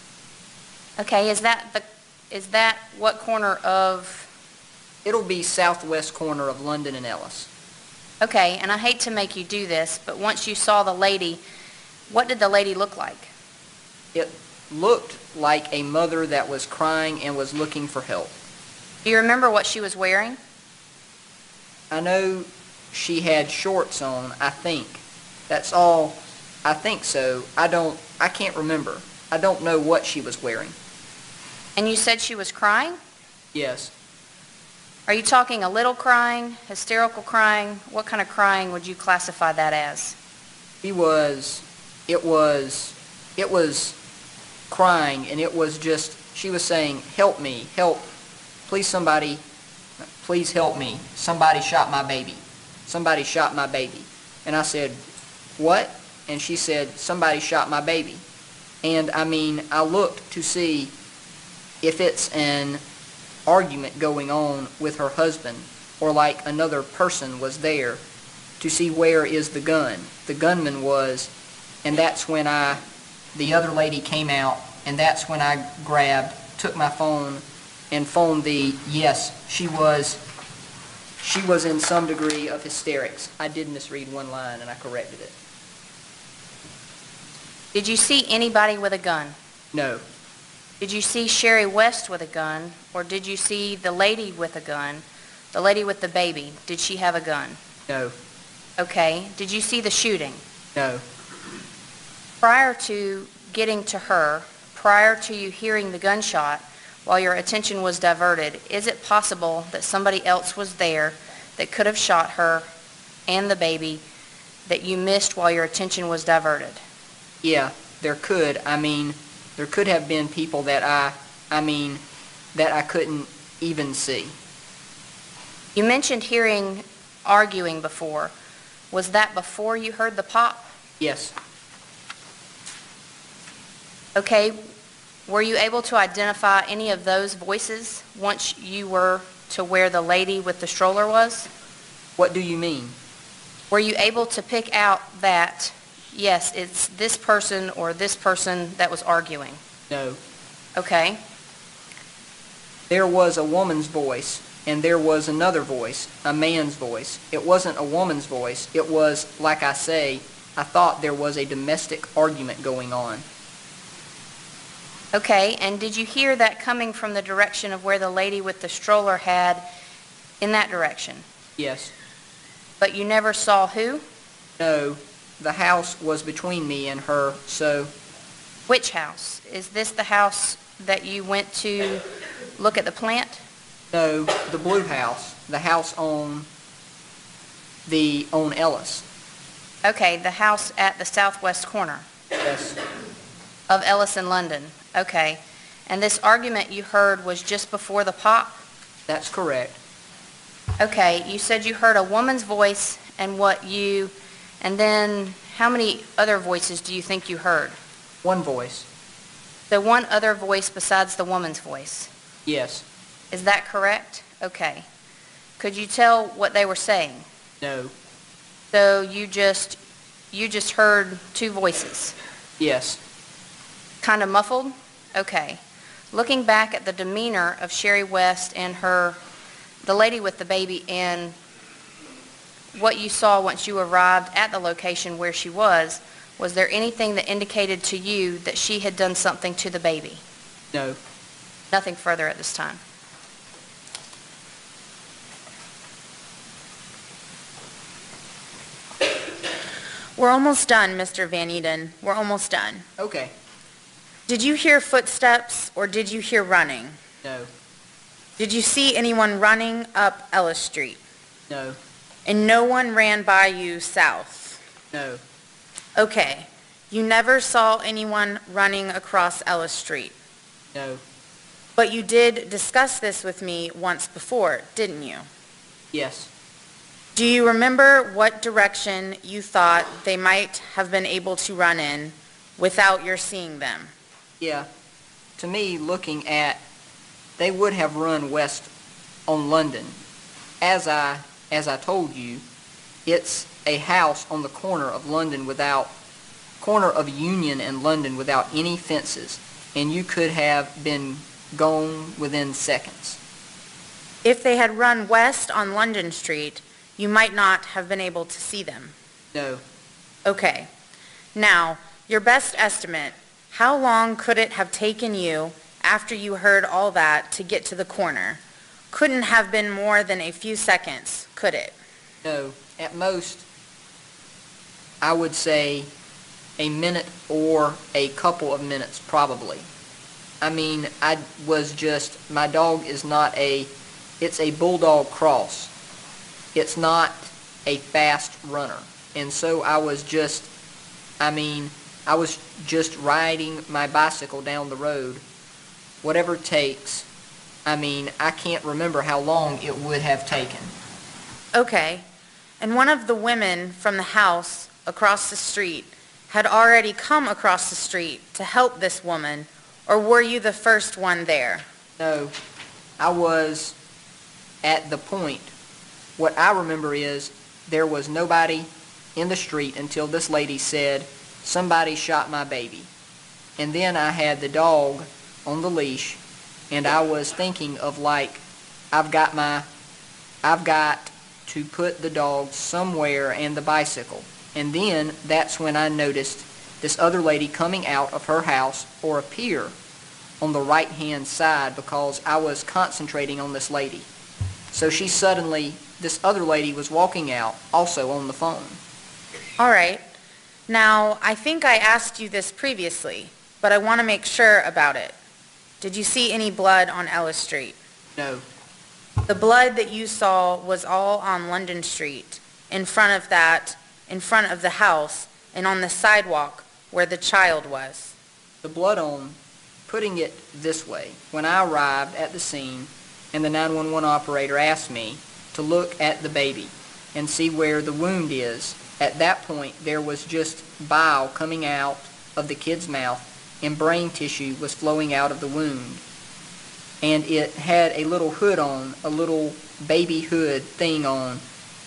S7: Okay, is that what corner of...
S6: It'll be southwest corner of London and Ellis.
S7: Okay, and I hate to make you do this, but once you saw the lady, what did the lady look like?
S6: It looked like a mother that was crying and was looking for help.
S7: Do you remember what she was wearing?
S6: I know she had shorts on, I think. That's all. I think so. I can't remember. I don't know what she was wearing.
S7: And you said she was crying?
S6: Yes.
S7: Are you talking a little crying, hysterical crying? What kind of crying would you classify that as?
S6: It was crying, and it was just, she was saying, help me, help, please somebody, please help me. Somebody shot my baby. Somebody shot my baby. And I said, what? And she said, somebody shot my baby. And I looked to see if it's an argument going on with her husband or like another person was there to see where is the gun. The gunman was, and that's when the other lady came out, and that's when I took my phone and phoned yes, she was in some degree of hysterics. I did misread one line and I corrected it.
S7: Did you see anybody with a gun?
S6: No,
S7: Did you see Sherry West with a gun, or did you see the lady with a gun, the lady with the baby? Did she have a gun?
S6: no,
S7: Okay. Did you see the shooting?
S6: no,
S7: Prior to getting to her, prior to you hearing the gunshot, while your attention was diverted, is it possible that somebody else was there that could have shot her and the baby that you missed while your attention was diverted?
S6: yeah, there could. There could have been people that that I couldn't even see.
S7: You mentioned hearing arguing before. Was that before you heard the pop?
S6: Yes,
S7: Okay. Were you able to identify any of those voices once you were to where the lady with the stroller was?
S6: what do you mean?
S7: Were you able to pick out that, yes, it's this person or this person that was arguing?
S6: No.
S7: Okay.
S6: There was a woman's voice, and there was another voice, a man's voice. It wasn't a woman's voice. It was, like I say, I thought there was a domestic argument going on.
S7: Okay, and did you hear that coming from the direction of where the lady with the stroller had in that direction?
S6: Yes.
S7: But you never saw who?
S6: No, the house was between me and her, so
S7: Which house? Is this the house that you went to look at the plant?
S6: no, the blue house, the house on Ellis.
S7: Okay, the house at the southwest corner
S6: Yes,
S7: of Ellis and London. Okay. And this argument you heard was just before the pop?
S6: that's correct.
S7: Okay, you said you heard a woman's voice and then how many other voices do you think you heard?
S6: One voice.
S7: The one other voice besides the woman's voice.
S6: Yes.
S7: Is that correct? Okay. Could you tell what they were saying?
S6: No.
S7: So you just heard two voices,
S6: Yes.
S7: kind of muffled? Okay.
S8: looking back at the demeanor of Sherry West and the lady with the baby, and what you saw once you arrived at the location where she was there anything that indicated to you that she had done something to the baby?
S6: No.
S8: Nothing further at this time.
S7: We're almost done, Mr. Van Eden. We're almost done.
S6: Okay.
S7: Did you hear footsteps or did you hear running?
S6: No.
S7: Did you see anyone running up Ellis Street?
S6: No.
S7: And no one ran by you south?
S6: No.
S7: Okay. You never saw anyone running across Ellis Street?
S6: No.
S7: But you did discuss this with me once before, didn't you?
S6: Yes.
S7: Do you remember what direction you thought they might have been able to run in without your seeing them?
S6: Yeah. To me, looking at, they would have run west on London. As I told you, it's a house on the corner of Union and London without any fences, and you could have been gone within seconds.
S7: If they had run west on London Street, you might not have been able to see them.
S6: No.
S7: Okay. Now, your best estimate, how long could it have taken you after you heard all that to get to the corner? Couldn't have been more than a few seconds, could it?
S6: No. At most, I would say a minute or a couple of minutes, probably. I mean, my dog is not it's a bulldog cross. It's not a fast runner. And so I was just riding my bicycle down the road, whatever it takes. I can't remember how long it would have taken.
S7: Okay. And one of the women from the house across the street had already come across the street to help this woman, or were you the first one there?
S6: No, I was at the point. What I remember is there was nobody in the street until this lady said, "Somebody shot my baby." And then I had the dog on the leash, and I was thinking of I've got to put the dog somewhere and the bicycle. And then that's when I noticed this other lady coming out of her house or appear on the right-hand side because I was concentrating on this lady. So this other lady was walking out, also on the phone.
S7: All right. Now, I think I asked you this previously, but I want to make sure about it. Did you see any blood on Ellis Street?
S6: No.
S7: The blood that you saw was all on London Street, in front of the house, and on the sidewalk where the child was.
S6: The blood putting it this way, when I arrived at the scene and the 911 operator asked me to look at the baby and see where the wound is, at that point there was just bile coming out of the kid's mouth and brain tissue was flowing out of the wound. And it had a little hood on, a little baby hood thing on.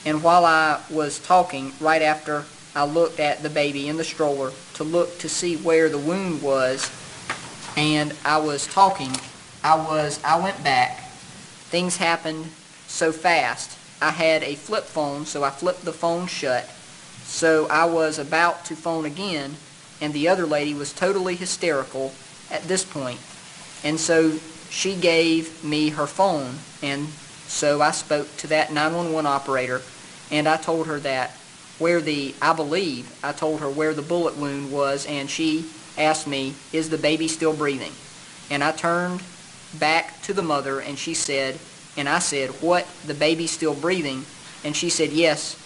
S6: And while I was talking, right after I looked at the baby in the stroller to look to see where the wound was, and I was talking, I went back. Things happened so fast. I had a flip phone, so I flipped the phone shut. So I was about to phone again, and the other lady was totally hysterical at this point. And so she gave me her phone, and so I spoke to that 911 operator, and I told her that I told her where the bullet wound was, and she asked me, "Is the baby still breathing?" And I turned back to the mother, and she said, and I said, "What, the baby's still breathing?" And she said, "Yes,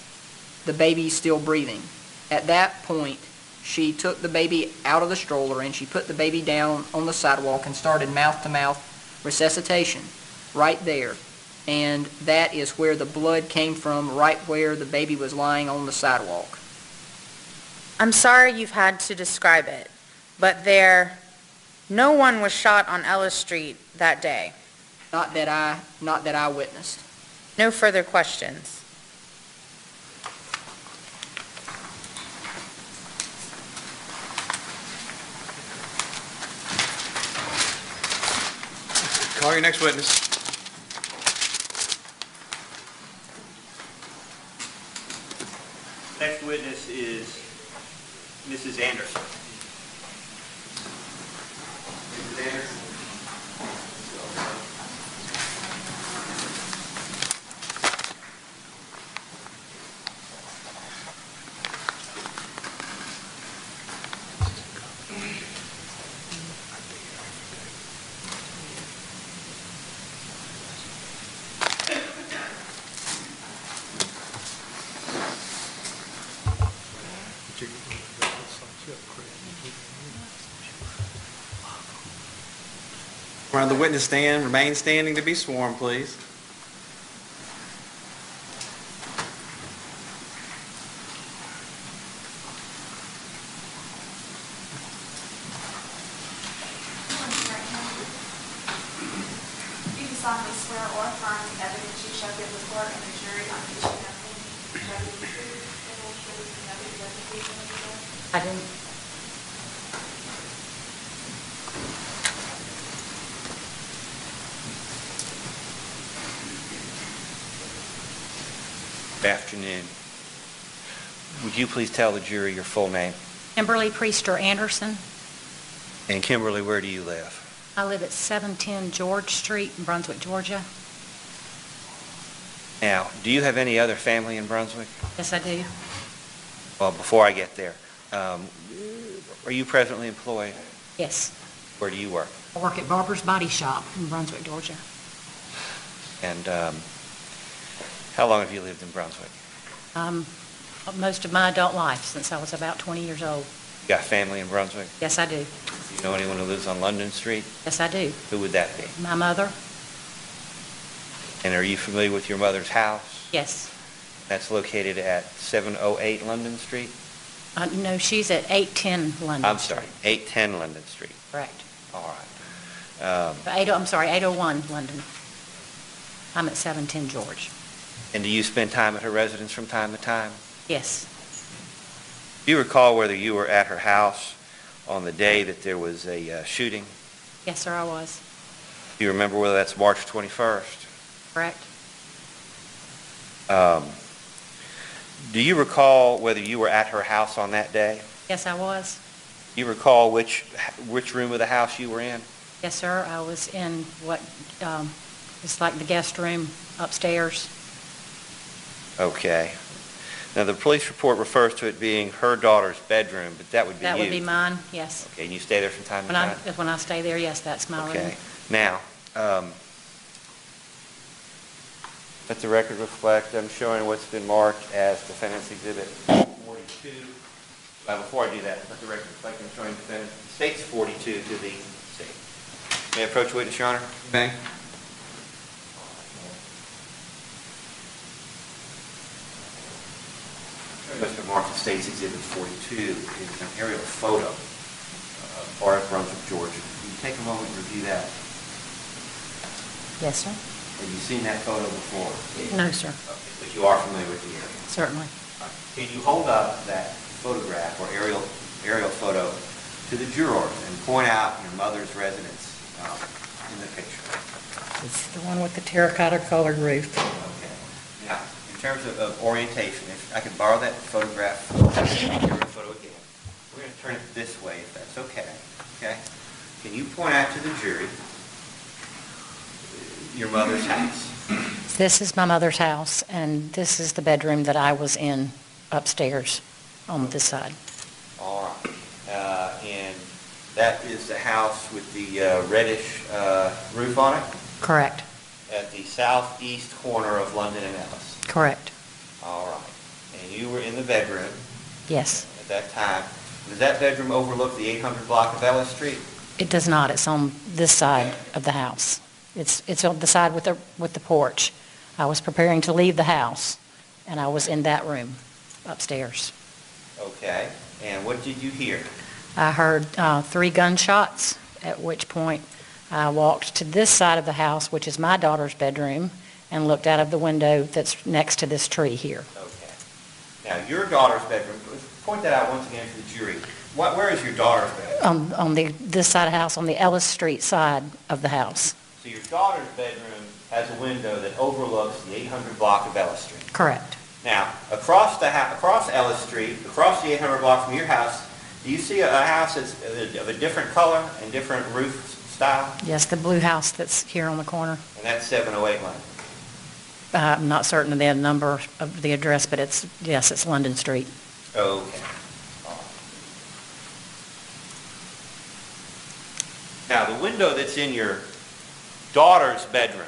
S6: the baby's still breathing." At that point, she took the baby out of the stroller, and she put the baby down on the sidewalk and started mouth-to-mouth resuscitation right there. And that is where the blood came from, right where the baby was lying on the sidewalk.
S7: I'm sorry you've had to describe it, but no one was shot on Ellis Street that day.
S6: Not that I witnessed.
S7: No further questions.
S1: Call your next witness.
S3: Next witness is Mrs. Anderson. Mrs. Anderson.
S1: Around the witness stand, remain standing to be sworn, please.
S9: Do you solemnly swear or affirm the evidence you shall give the court and the jury on which you have been shall be the truth, the whole truth, and nothing but the truth and the truth?
S8: I do.
S3: Good afternoon. Would you please tell the jury your full name?
S10: Kimberly Priester Anderson.
S3: And Kimberly, where do you live?
S10: I live at 710 George Street in Brunswick, Georgia.
S3: Now, do you have any other family in Brunswick?
S10: Yes, I do.
S3: Well, before I get there, are you presently employed?
S10: Yes.
S3: Where do you work?
S10: I work at Barber's Body Shop in Brunswick, Georgia.
S3: And how long have you lived in Brunswick?
S10: Most of my adult life, since I was about 20 years old.
S3: You got family in Brunswick?
S10: Yes, I do.
S3: Do you know anyone who lives on London Street?
S10: Yes, I do.
S3: Who would that be?
S10: My mother?
S3: And are you familiar with your mother's house?
S10: Yes.
S3: That's located at 708 London Street?
S10: No, she's at 810 London
S3: I'm
S10: Street.
S3: sorry, 810 London Street.
S10: Correct.
S3: All right.
S10: I'm sorry, 801 London. I'm at 710 George.
S3: And do you spend time at her residence from time to time?
S10: Yes.
S3: Do you recall whether you were at her house on the day that there was a shooting?
S10: Yes, sir, I was.
S3: Do you remember whether that's March 21st?
S10: Correct.
S3: Do you recall whether you were at her house on that day?
S10: Yes, I was.
S3: Do you recall which room of the house you were in?
S10: Yes, sir, I was in what, it's like the guest room upstairs.
S3: Okay. Now, the police report refers to it being her daughter's bedroom, but that would be you.
S10: That would be mine, yes.
S3: Okay, and you stay there from time to
S10: When
S3: time?
S10: when I stay there, yes, that's my room.
S3: Okay. Now, let the record reflect, I'm showing what's been marked as Defendant's Exhibit 42. Before I do that, let the record reflect, I'm showing Defendant State's 42 to the state. May I approach witness, Your Honor?
S1: Okay.
S3: What's been marked as State's Exhibit 42 is an aerial photo of part of Brunswick, Georgia. Can you take a moment and review that?
S10: Yes, sir.
S3: Have you seen that photo before?
S10: No, sir.
S3: Okay, but you are familiar with the area?
S10: Certainly.
S3: Can you hold up that photograph or aerial photo to the jurors and point out your mother's residence in the picture?
S10: It's the one with the terracotta colored roof.
S3: Okay. Now, in terms of orientation, if I could borrow that photograph, aerial photo again. We're going to turn it this way if that's okay. Okay? Can you point out to the jury your mother's house?
S10: This is my mother's house, and this is the bedroom that I was in upstairs on this side.
S3: All right. And that is the house with the reddish roof on it
S10: Correct.
S3: at the southeast corner of London and Ellis.
S10: Correct.
S3: All right. And you were in the bedroom
S10: Yes.
S3: at that time. Does that bedroom overlook the 800 block of Ellis Street?
S10: It does not. It's on this side of the house. It's on the side with the porch. I was preparing to leave the house, and I was in that room upstairs.
S3: Okay. And what did you hear?
S10: I heard 3 gunshots, at which point I walked to this side of the house, which is my daughter's bedroom, and looked out of the window that's next to this tree here.
S3: Okay. Now, your daughter's bedroom, point that out once again to the jury. Where is your daughter's bedroom?
S10: On this side of the house, on the Ellis Street side of the house.
S3: So your daughter's bedroom has a window that overlooks the 800 block of Ellis Street.
S10: Correct.
S3: Now, across Ellis Street, across the 800 block from your house, do you see a house that's of a different color and different roof style?
S10: Yes, the blue house that's here on the corner.
S3: And that's 708 London.
S10: I'm not certain of the number of the address, but yes, it's London Street.
S3: Okay. Now, the window that's in your daughter's bedroom,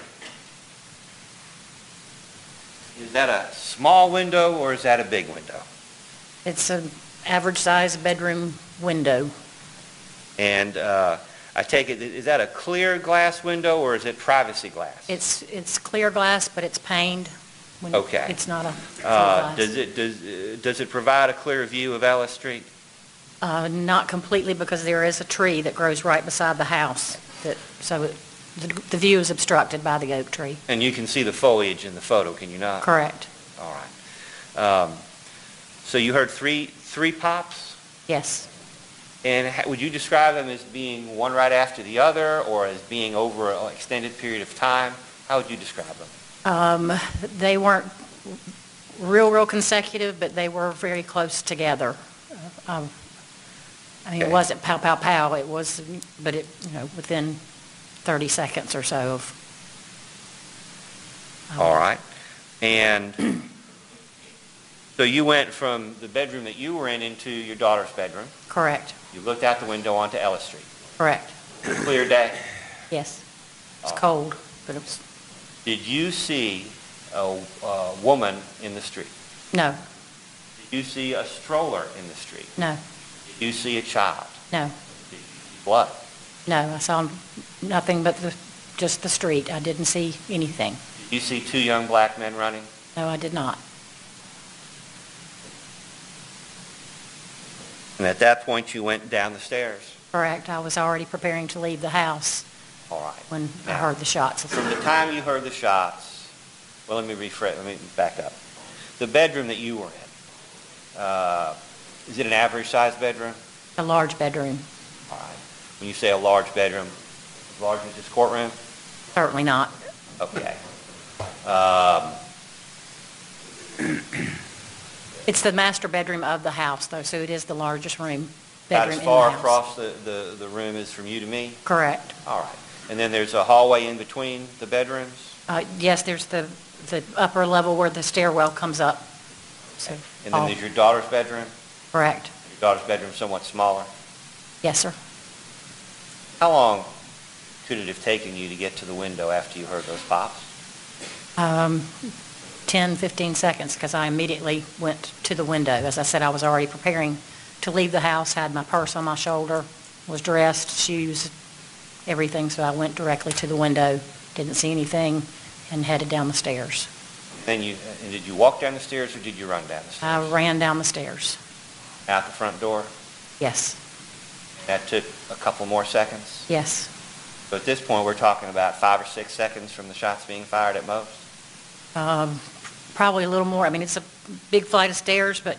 S3: is that a small window or is that a big window?
S10: It's an average-sized bedroom window.
S3: And I take it, is that a clear glass window or is it privacy glass?
S10: It's clear glass, but it's paned.
S3: Okay.
S10: It's not a full glass.
S3: Does it provide a clear view of Ellis Street?
S10: Not completely, because there is a tree that grows right beside the house, the view is obstructed by the oak tree.
S3: And you can see the foliage in the photo, can you not?
S10: Correct.
S3: All right. So you heard three pops?
S10: Yes.
S3: And would you describe them as being one right after the other or as being over an extended period of time? How would you describe them?
S10: They weren't real consecutive, but they were very close together. It wasn't pow, pow, pow. It was, but within 30 seconds or so of.
S3: All right. And so you went from the bedroom that you were in into your daughter's bedroom.
S10: Correct.
S3: You looked out the window onto Ellis Street.
S10: Correct.
S3: Clear day.
S10: Yes. It's cold, but it was.
S3: Did you see a woman in the street?
S10: No.
S3: Did you see a stroller in the street?
S10: No.
S3: Did you see a child?
S10: No.
S3: Did you see blood?
S10: No, I saw nothing but just the street. I didn't see anything.
S3: Did you see two young black men running?
S10: No, I did not.
S3: And at that point, you went down the stairs.
S10: Correct. I was already preparing to leave the house
S3: All right.
S10: when I heard the shots.
S3: From the time you heard the shots, well, let me back up. The bedroom that you were in, is it an average-sized bedroom?
S10: A large bedroom.
S3: All right. When you say a large bedroom, as large as this courtroom?
S10: Certainly not.
S3: Okay.
S10: It's the master bedroom of the house, though, so it is the largest
S3: About
S10: bedroom
S3: as
S10: in
S3: far
S10: the house.
S3: across the room as from you to me?
S10: Correct.
S3: All right. And then there's a hallway in between the bedrooms?
S10: Yes, there's the upper level where the stairwell comes up. So,
S3: And then there's your daughter's bedroom?
S10: correct.
S3: Your daughter's bedroom somewhat smaller?
S10: Yes, sir.
S3: How long could it have taken you to get to the window after you heard those pops?
S10: 10, 15 seconds, because I immediately went to the window. As I said, I was already preparing to leave the house, had my purse on my shoulder, was dressed, shoes, everything, so I went directly to the window, didn't see anything, and headed down the stairs.
S3: And did you walk down the stairs or did you run down the stairs?
S10: I ran down the stairs.
S3: Out the front door?
S10: Yes.
S3: That took a couple more seconds?
S10: Yes.
S3: So at this point, we're talking about 5 or 6 seconds from the shots being fired at most?
S10: Probably a little more. I mean, it's a big flight of stairs, but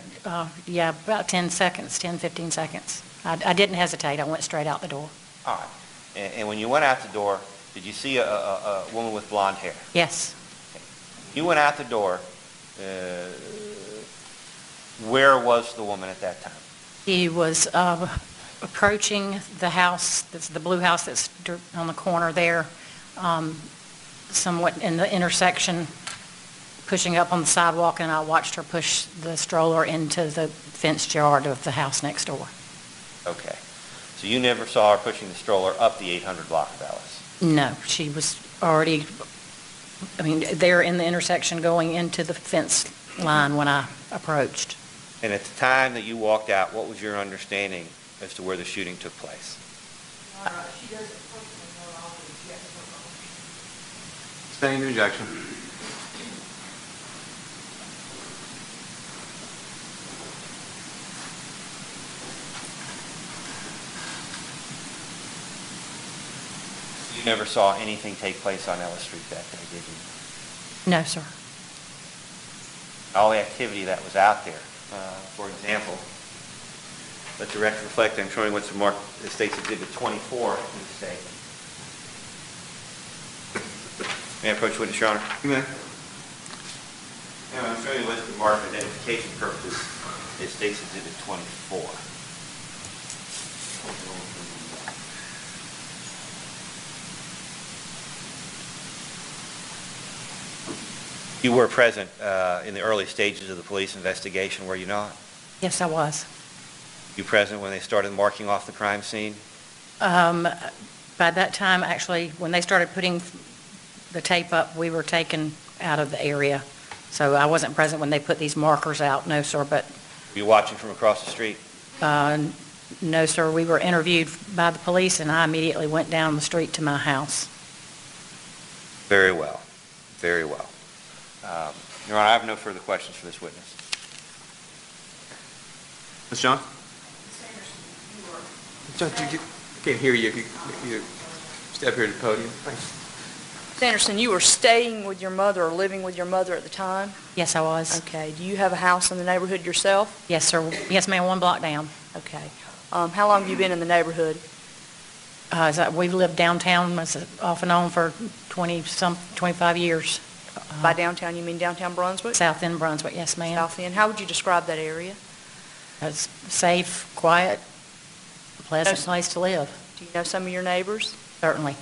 S10: yeah, about 10 seconds, 10, 15 seconds. I didn't hesitate. I went straight out the door.
S3: All right. And when you went out the door, did you see a woman with blonde hair?
S10: Yes.
S3: You went out the door. Where was the woman at that time?
S10: He was approaching the house, that's the blue house that's on the corner there, somewhat in the intersection, pushing up on the sidewalk, and I watched her push the stroller into the fenced yard of the house next door.
S3: Okay. So you never saw her pushing the stroller up the 800 block of Ellis?
S10: No, she was already, there in the intersection going into the fence line when I approached.
S3: And at the time that you walked out, what was your understanding as to where the shooting took place?
S1: Sustained objection.
S3: You never saw anything take place on Ellis Street that day, did you?
S10: No, sir.
S3: All the activity that was out there, for example, let the record reflect, I'm showing what's marked as State's Exhibit 24 in the state. May I approach witness, Your Honor?
S1: You may.
S3: I'm showing you a list of marked identification purposes. It states Exhibit 24. You were present in the early stages of the police investigation, were you not?
S10: Yes, I was.
S3: You present when they started marking off the crime scene?
S10: By that time, actually, when they started putting the tape up, we were taken out of the area. So I wasn't present when they put these markers out, no, sir, but
S3: Were you watching from across the street?
S10: no, sir, we were interviewed by the police, and I immediately went down the street to my house.
S3: Very well. Very well. Your Honor, I have no further questions for this witness.
S1: Ms. John? John, I can't hear you. You step here to the podium. Thanks.
S4: Ms. Anderson, you were staying with your mother or living with your mother at the time?
S10: Yes, I was.
S4: Okay. Do you have a house in the neighborhood yourself?
S10: Yes, sir. Yes, ma'am, 1 block down.
S4: Okay. How long have you been in the neighborhood?
S10: We've lived downtown off and on for 25 years.
S4: By downtown, you mean downtown Brunswick?
S10: South End Brunswick, yes, ma'am.
S4: South End. How would you describe that area?
S10: It's safe, quiet, pleasant
S4: Yes.
S10: place to live,
S4: Do you know some of your neighbors?
S10: certainly,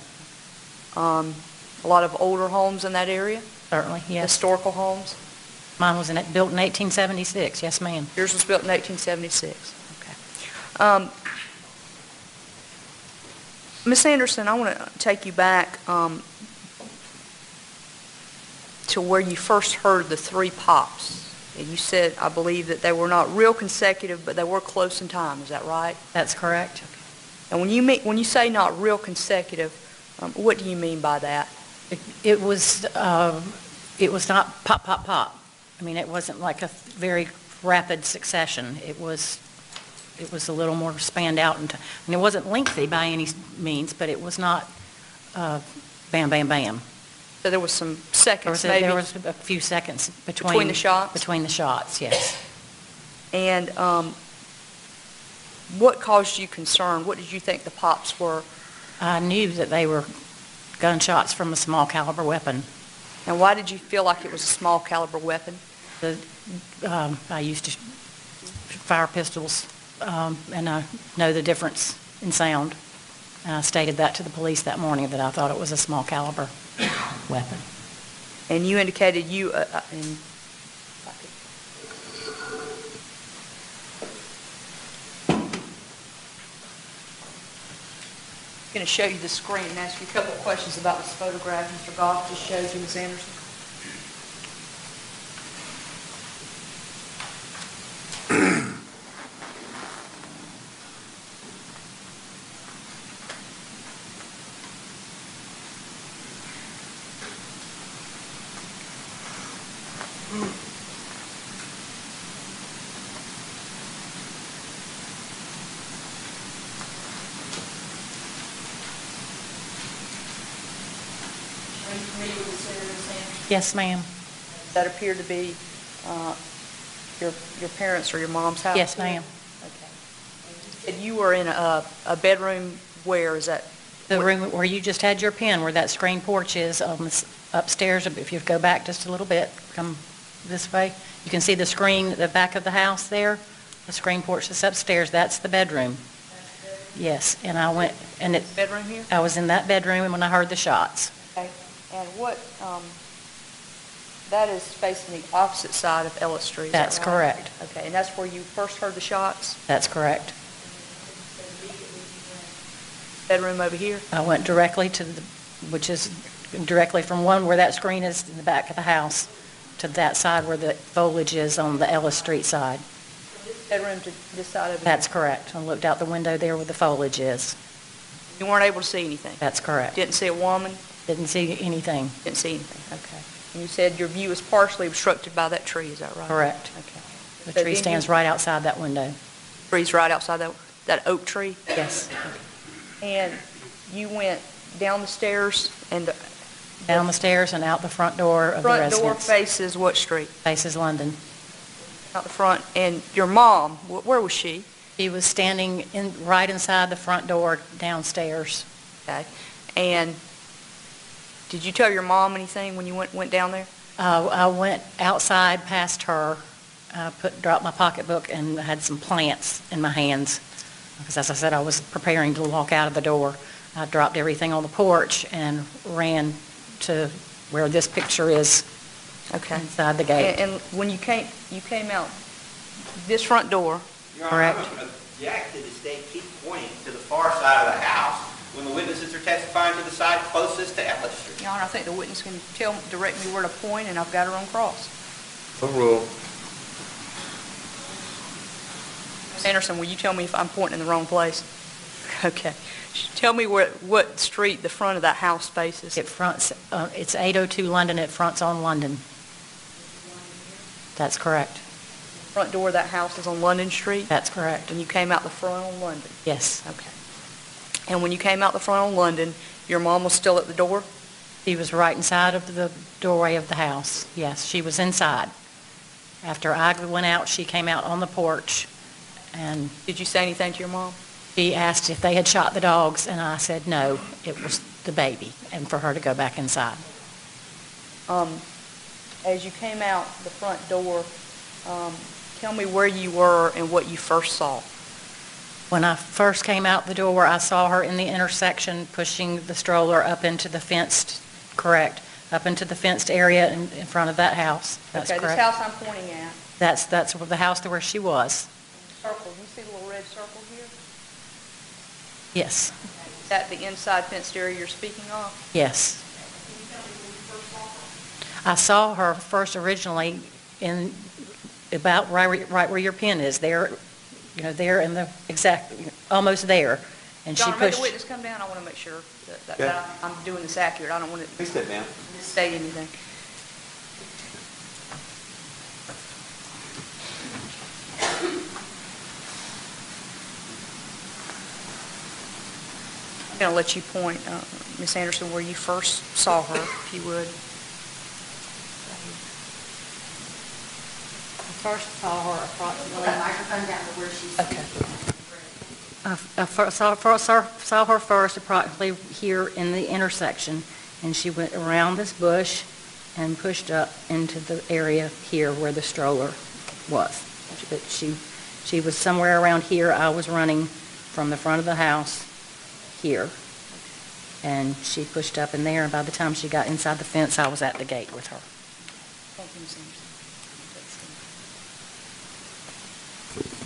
S4: A lot of older homes in that area?
S10: certainly, yes.
S4: Historical homes?
S10: Mine was built in 1876, yes, ma'am.
S4: Yours was built in 1876. Okay. Ms. Anderson, I want to take you back to where you first heard the 3 pops. And you said, I believe, that they were not real consecutive, but they were close in time. Is that right?
S10: That's correct.
S4: And when you say not real consecutive, what do you mean by that?
S10: It was not pop, pop, pop. I mean, it wasn't like a very rapid succession. It was a little more spanned out. And it wasn't lengthy by any means, but it was not bam, bam, bam.
S4: So there was some seconds, maybe?
S10: There was a few seconds
S4: Between the shots?
S10: Between the shots, yes.
S4: And what caused you concern? What did you think the pops were?
S10: I knew that they were gunshots from a small caliber weapon.
S4: And why did you feel like it was a small caliber weapon?
S10: I used to fire pistols, and I know the difference in sound. And I stated that to the police that morning, that I thought it was a small caliber weapon.
S4: And you indicated I'm going to show you the screen and ask you a couple of questions about this photograph Mr. Goff just showed you, Ms. Anderson. Are you familiar with this area, Ms. Anderson?
S10: Yes, ma'am.
S4: That appeared to be your parents' or your mom's house?
S10: Yes, ma'am.
S4: Okay. And you were in a bedroom where? Is that?
S10: The room where you just had your pen, where that screen porch is, upstairs. If you go back just a little bit, come this way, you can see the screen at the back of the house there. The screen porch is upstairs. That's the bedroom. Yes, and I went, and
S4: Bedroom here?
S10: I was in that bedroom when I heard the shots.
S4: Okay. And what, that is facing the opposite side of Ellis Street, is that
S10: That's
S4: right?
S10: correct.
S4: Okay, and that's where you first heard the shots?
S10: That's correct.
S4: Bedroom over here?
S10: I went directly to which is directly from one where that screen is in the back of the house to that side where the foliage is on the Ellis Street side.
S4: Bedroom to this side over here?
S10: That's correct. I looked out the window there where the foliage is.
S4: You weren't able to see anything?
S10: That's correct.
S4: Didn't see a woman?
S10: Didn't see anything.
S4: Didn't see anything, okay. And you said your view is partially obstructed by that tree, is that right?
S10: Correct.
S4: Okay.
S10: The
S4: So
S10: tree
S4: then
S10: stands
S4: you-
S10: right outside that window.
S4: Tree's right outside that oak tree?
S10: Yes.
S4: And you went down the stairs and the
S10: Down the stairs and out the front door of the
S4: front door
S10: residence.
S4: faces what street?
S10: Faces London.
S4: Out the front. And your mom, where was she?
S10: She was standing right inside the front door downstairs.
S9: Okay. And
S4: Did you tell your mom anything when you went down there?
S10: I went outside past her, dropped my pocketbook, and had some plants in my hands. Because as I said, I was preparing to walk out of the door. I dropped everything on the porch and ran to where this picture is,
S4: Okay.
S10: inside the gate.
S4: And when you came out this front door,
S3: Your
S10: Correct.
S3: Honor, I'm going to object that the state keep pointing to the far side of the house when the witnesses are testifying to the side closest to Ellis Street.
S4: Your Honor, I think the witness can direct me where to point, and I've got her on cross.
S1: Overruled.
S4: Ms. Anderson, will you tell me if I'm pointing in the wrong place? Okay. Tell me what street the front of that house faces.
S10: It fronts, it's 802 London, it fronts on London. That's correct.
S4: Front door of that house is on London Street,
S10: That's correct.
S4: and you came out the front on London.
S10: Yes.
S4: Okay. And when you came out the front on London, your mom was still at the door?
S10: She was right inside of the doorway of the house. Yes, she was inside. After I went out, she came out on the porch, and
S4: Did you say anything to your mom?
S10: she asked if they had shot the dogs, and I said no, it was the baby, and for her to go back inside.
S4: As you came out the front door, tell me where you were and what you first saw.
S10: When I first came out the door, I saw her in the intersection pushing the stroller up into the fenced, correct, up into the fenced area in front of that house. That's
S4: Okay, this
S10: correct.
S4: house I'm pointing at,
S10: That's the house to where she was.
S4: circle, you see the little red circle here?
S10: Yes,
S4: Is that the inside fenced area you're speaking of?
S10: yes. I saw her first originally in about right where your pin is, there, there in the exact, almost there. And she
S4: John, make the
S10: pushed.
S4: witness come down, I want to make sure that
S1: Okay.
S4: I'm doing this accurate, I don't want to
S1: Please step down.
S4: misstate anything. I'm going to let you point, Ms. Anderson, where you first saw her, if you would.
S10: I first saw her approximately.
S7: Microphone down to where she's.
S4: Okay.
S10: Saw her first approximately here in the intersection, and she went around this bush and pushed up into the area here where the stroller was. But she was somewhere around here. I was running from the front of the house here, and she pushed up in there, and by the time she got inside the fence, I was at the gate with her.
S4: Thank you, Ms. Anderson.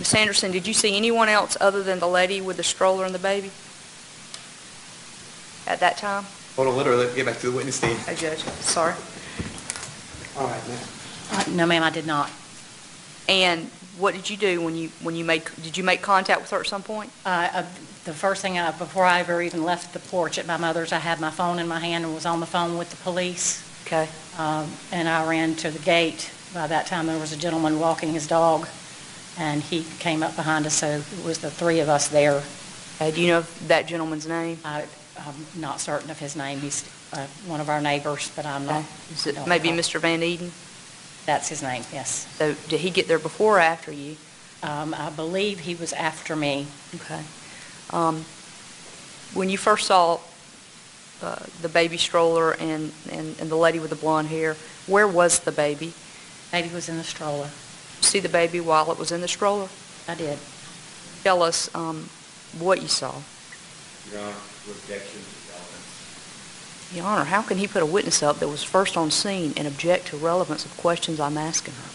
S4: Ms. Anderson, did you see anyone else other than the lady with the stroller and the baby at that time?
S1: Hold on, let her get back to the witness stand.
S4: Oh, Judge, sorry.
S1: All right, ma'am.
S10: No, ma'am, I did not.
S4: And what did you do did you make contact with her at some point?
S10: The first thing, before I ever even left the porch at my mother's, I had my phone in my hand and was on the phone with the police.
S4: Okay.
S10: And I ran to the gate. By that time, there was a gentleman walking his dog, and he came up behind us, so it was the three of us there.
S4: Do you know that gentleman's name?
S10: I'm not certain of his name. He's one of our neighbors, but I'm not.
S4: Is it maybe Mr. Van Eden?
S10: That's his name, yes.
S4: So did he get there before or after you?
S10: I believe he was after me.
S4: Okay. When you first saw the baby stroller and the lady with the blonde hair, where was the baby?
S10: Baby was in the stroller.
S4: See the baby while it was in the stroller?
S10: I did.
S4: Tell us what you saw.
S3: Your Honor, objection to relevance.
S4: Your Honor, how can he put a witness up that was first on scene and object to relevance of questions I'm asking her?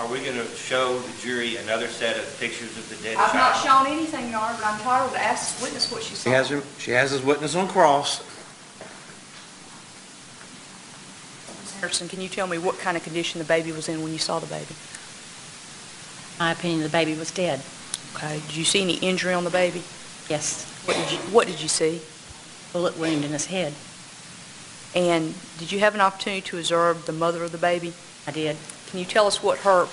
S3: Are we going to show the jury another set of pictures of the dead
S4: I've not
S3: child?
S4: shown anything, Your Honor, but I'm entitled to ask this witness what she saw.
S1: She has his witness on cross.
S4: Ms. Anderson, can you tell me what kind of condition the baby was in when you saw the baby?
S10: My opinion, the baby was dead.
S4: Okay. Did you see any injury on the baby?
S10: Yes.
S4: What did you see?
S10: Bullet wound in his head.
S4: And did you have an opportunity to observe the mother of the baby?
S10: I did.
S4: Can you tell us what her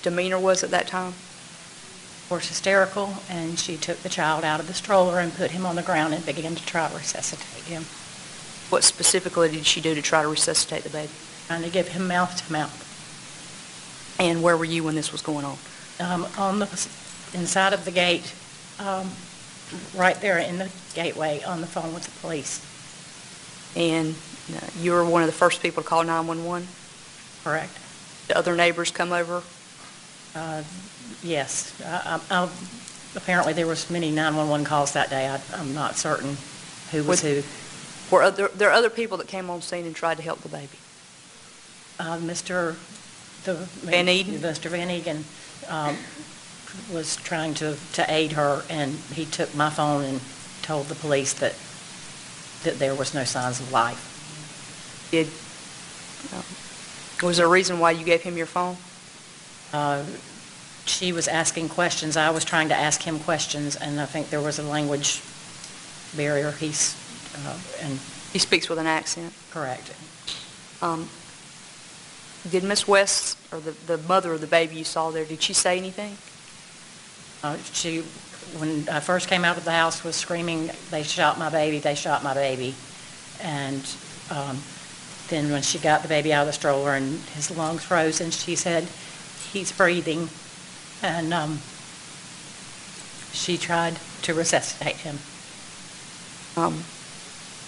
S4: demeanor was at that time?
S10: Of course, hysterical, and she took the child out of the stroller and put him on the ground and began to try to resuscitate him,
S4: What specifically did she do to try to resuscitate the baby?
S10: trying to give him mouth to mouth.
S4: And where were you when this was going on?
S10: On the inside of the gate, right there in the gateway, on the phone with the police.
S4: And You were one of the first people to call 911?
S10: Correct?
S4: Did other neighbors come over?
S10: Yes. Apparently, there was many 911 calls that day. I'm not certain who was who.
S4: Were there other people that came on scene and tried to help the baby?
S10: Mr.
S4: Van Eden?
S10: Mr. Van Eden was trying to aid her, and he took my phone and told the police that there was no signs of life.
S4: Was there a reason why you gave him your phone?
S10: She was asking questions. I was trying to ask him questions, and I think there was a language barrier.
S4: He speaks with an accent?
S10: Correct.
S4: Did Miss West, or the mother of the baby you saw there, did she say anything?
S10: She, when I first came out of the house, was screaming, "They shot my baby, they shot my baby." And then when she got the baby out of the stroller and his lungs froze, and she said, "He's breathing." And she tried to resuscitate him.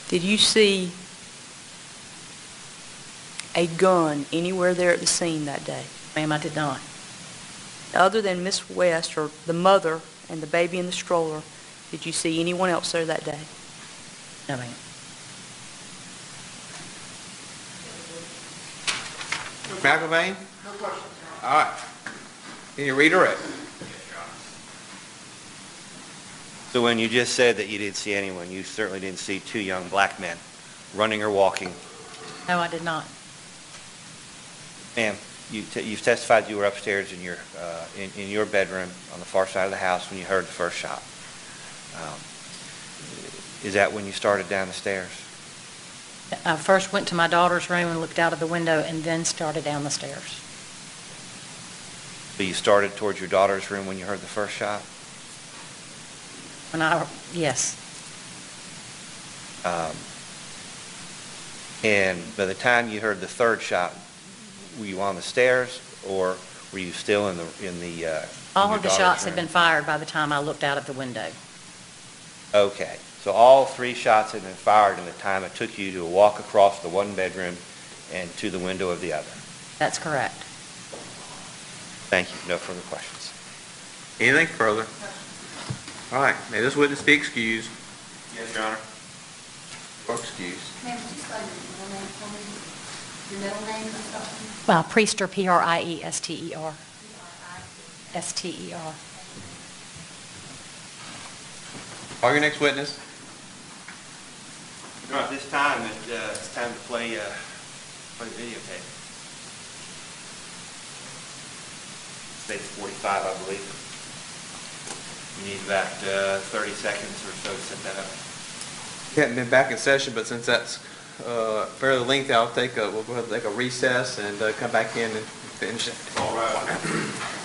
S4: Did you see a gun anywhere there at the scene that day?
S10: Ma'am, I did not.
S4: Other than Miss West, or the mother and the baby in the stroller, did you see anyone else there that day?
S10: No, ma'am.
S1: McIlvain? No question. All right. Can you redirect?
S3: So when you just said that you didn't see anyone, you certainly didn't see two young black men running or walking.
S10: No, I did not.
S3: Ma'am, you've testified you were upstairs in your bedroom on the far side of the house when you heard the first shot. Is that when you started down the stairs?
S10: I first went to my daughter's room and looked out of the window, and then started down the stairs.
S3: So you started towards your daughter's room when you heard the first shot?
S10: Yes.
S3: And by the time you heard the third shot, were you on the stairs, or were you still in
S10: All
S3: your
S10: of the
S3: daughter's
S10: shots had
S3: room?
S10: been fired by the time I looked out of the window.
S3: Okay. So all three shots had been fired in the time it took you to walk across the one bedroom and to the window of the other.
S10: That's correct.
S3: Thank you. No further questions.
S1: Anything further? All right. May this witness be excused.
S3: Yes, Your Honor.
S1: Or excused.
S11: Ma'am, would you spell your middle name for me? Your middle name and stuff?
S10: Well, Priester, Priester. Ster.
S1: Call your next witness.
S3: All right, this time it's time to play the videotape. Stage 45, I believe. You need about 30 seconds or so to set that up.
S1: We haven't been back in session, but since that's fairly lengthy, we'll go ahead and take a recess and come back in and finish it.
S3: All right.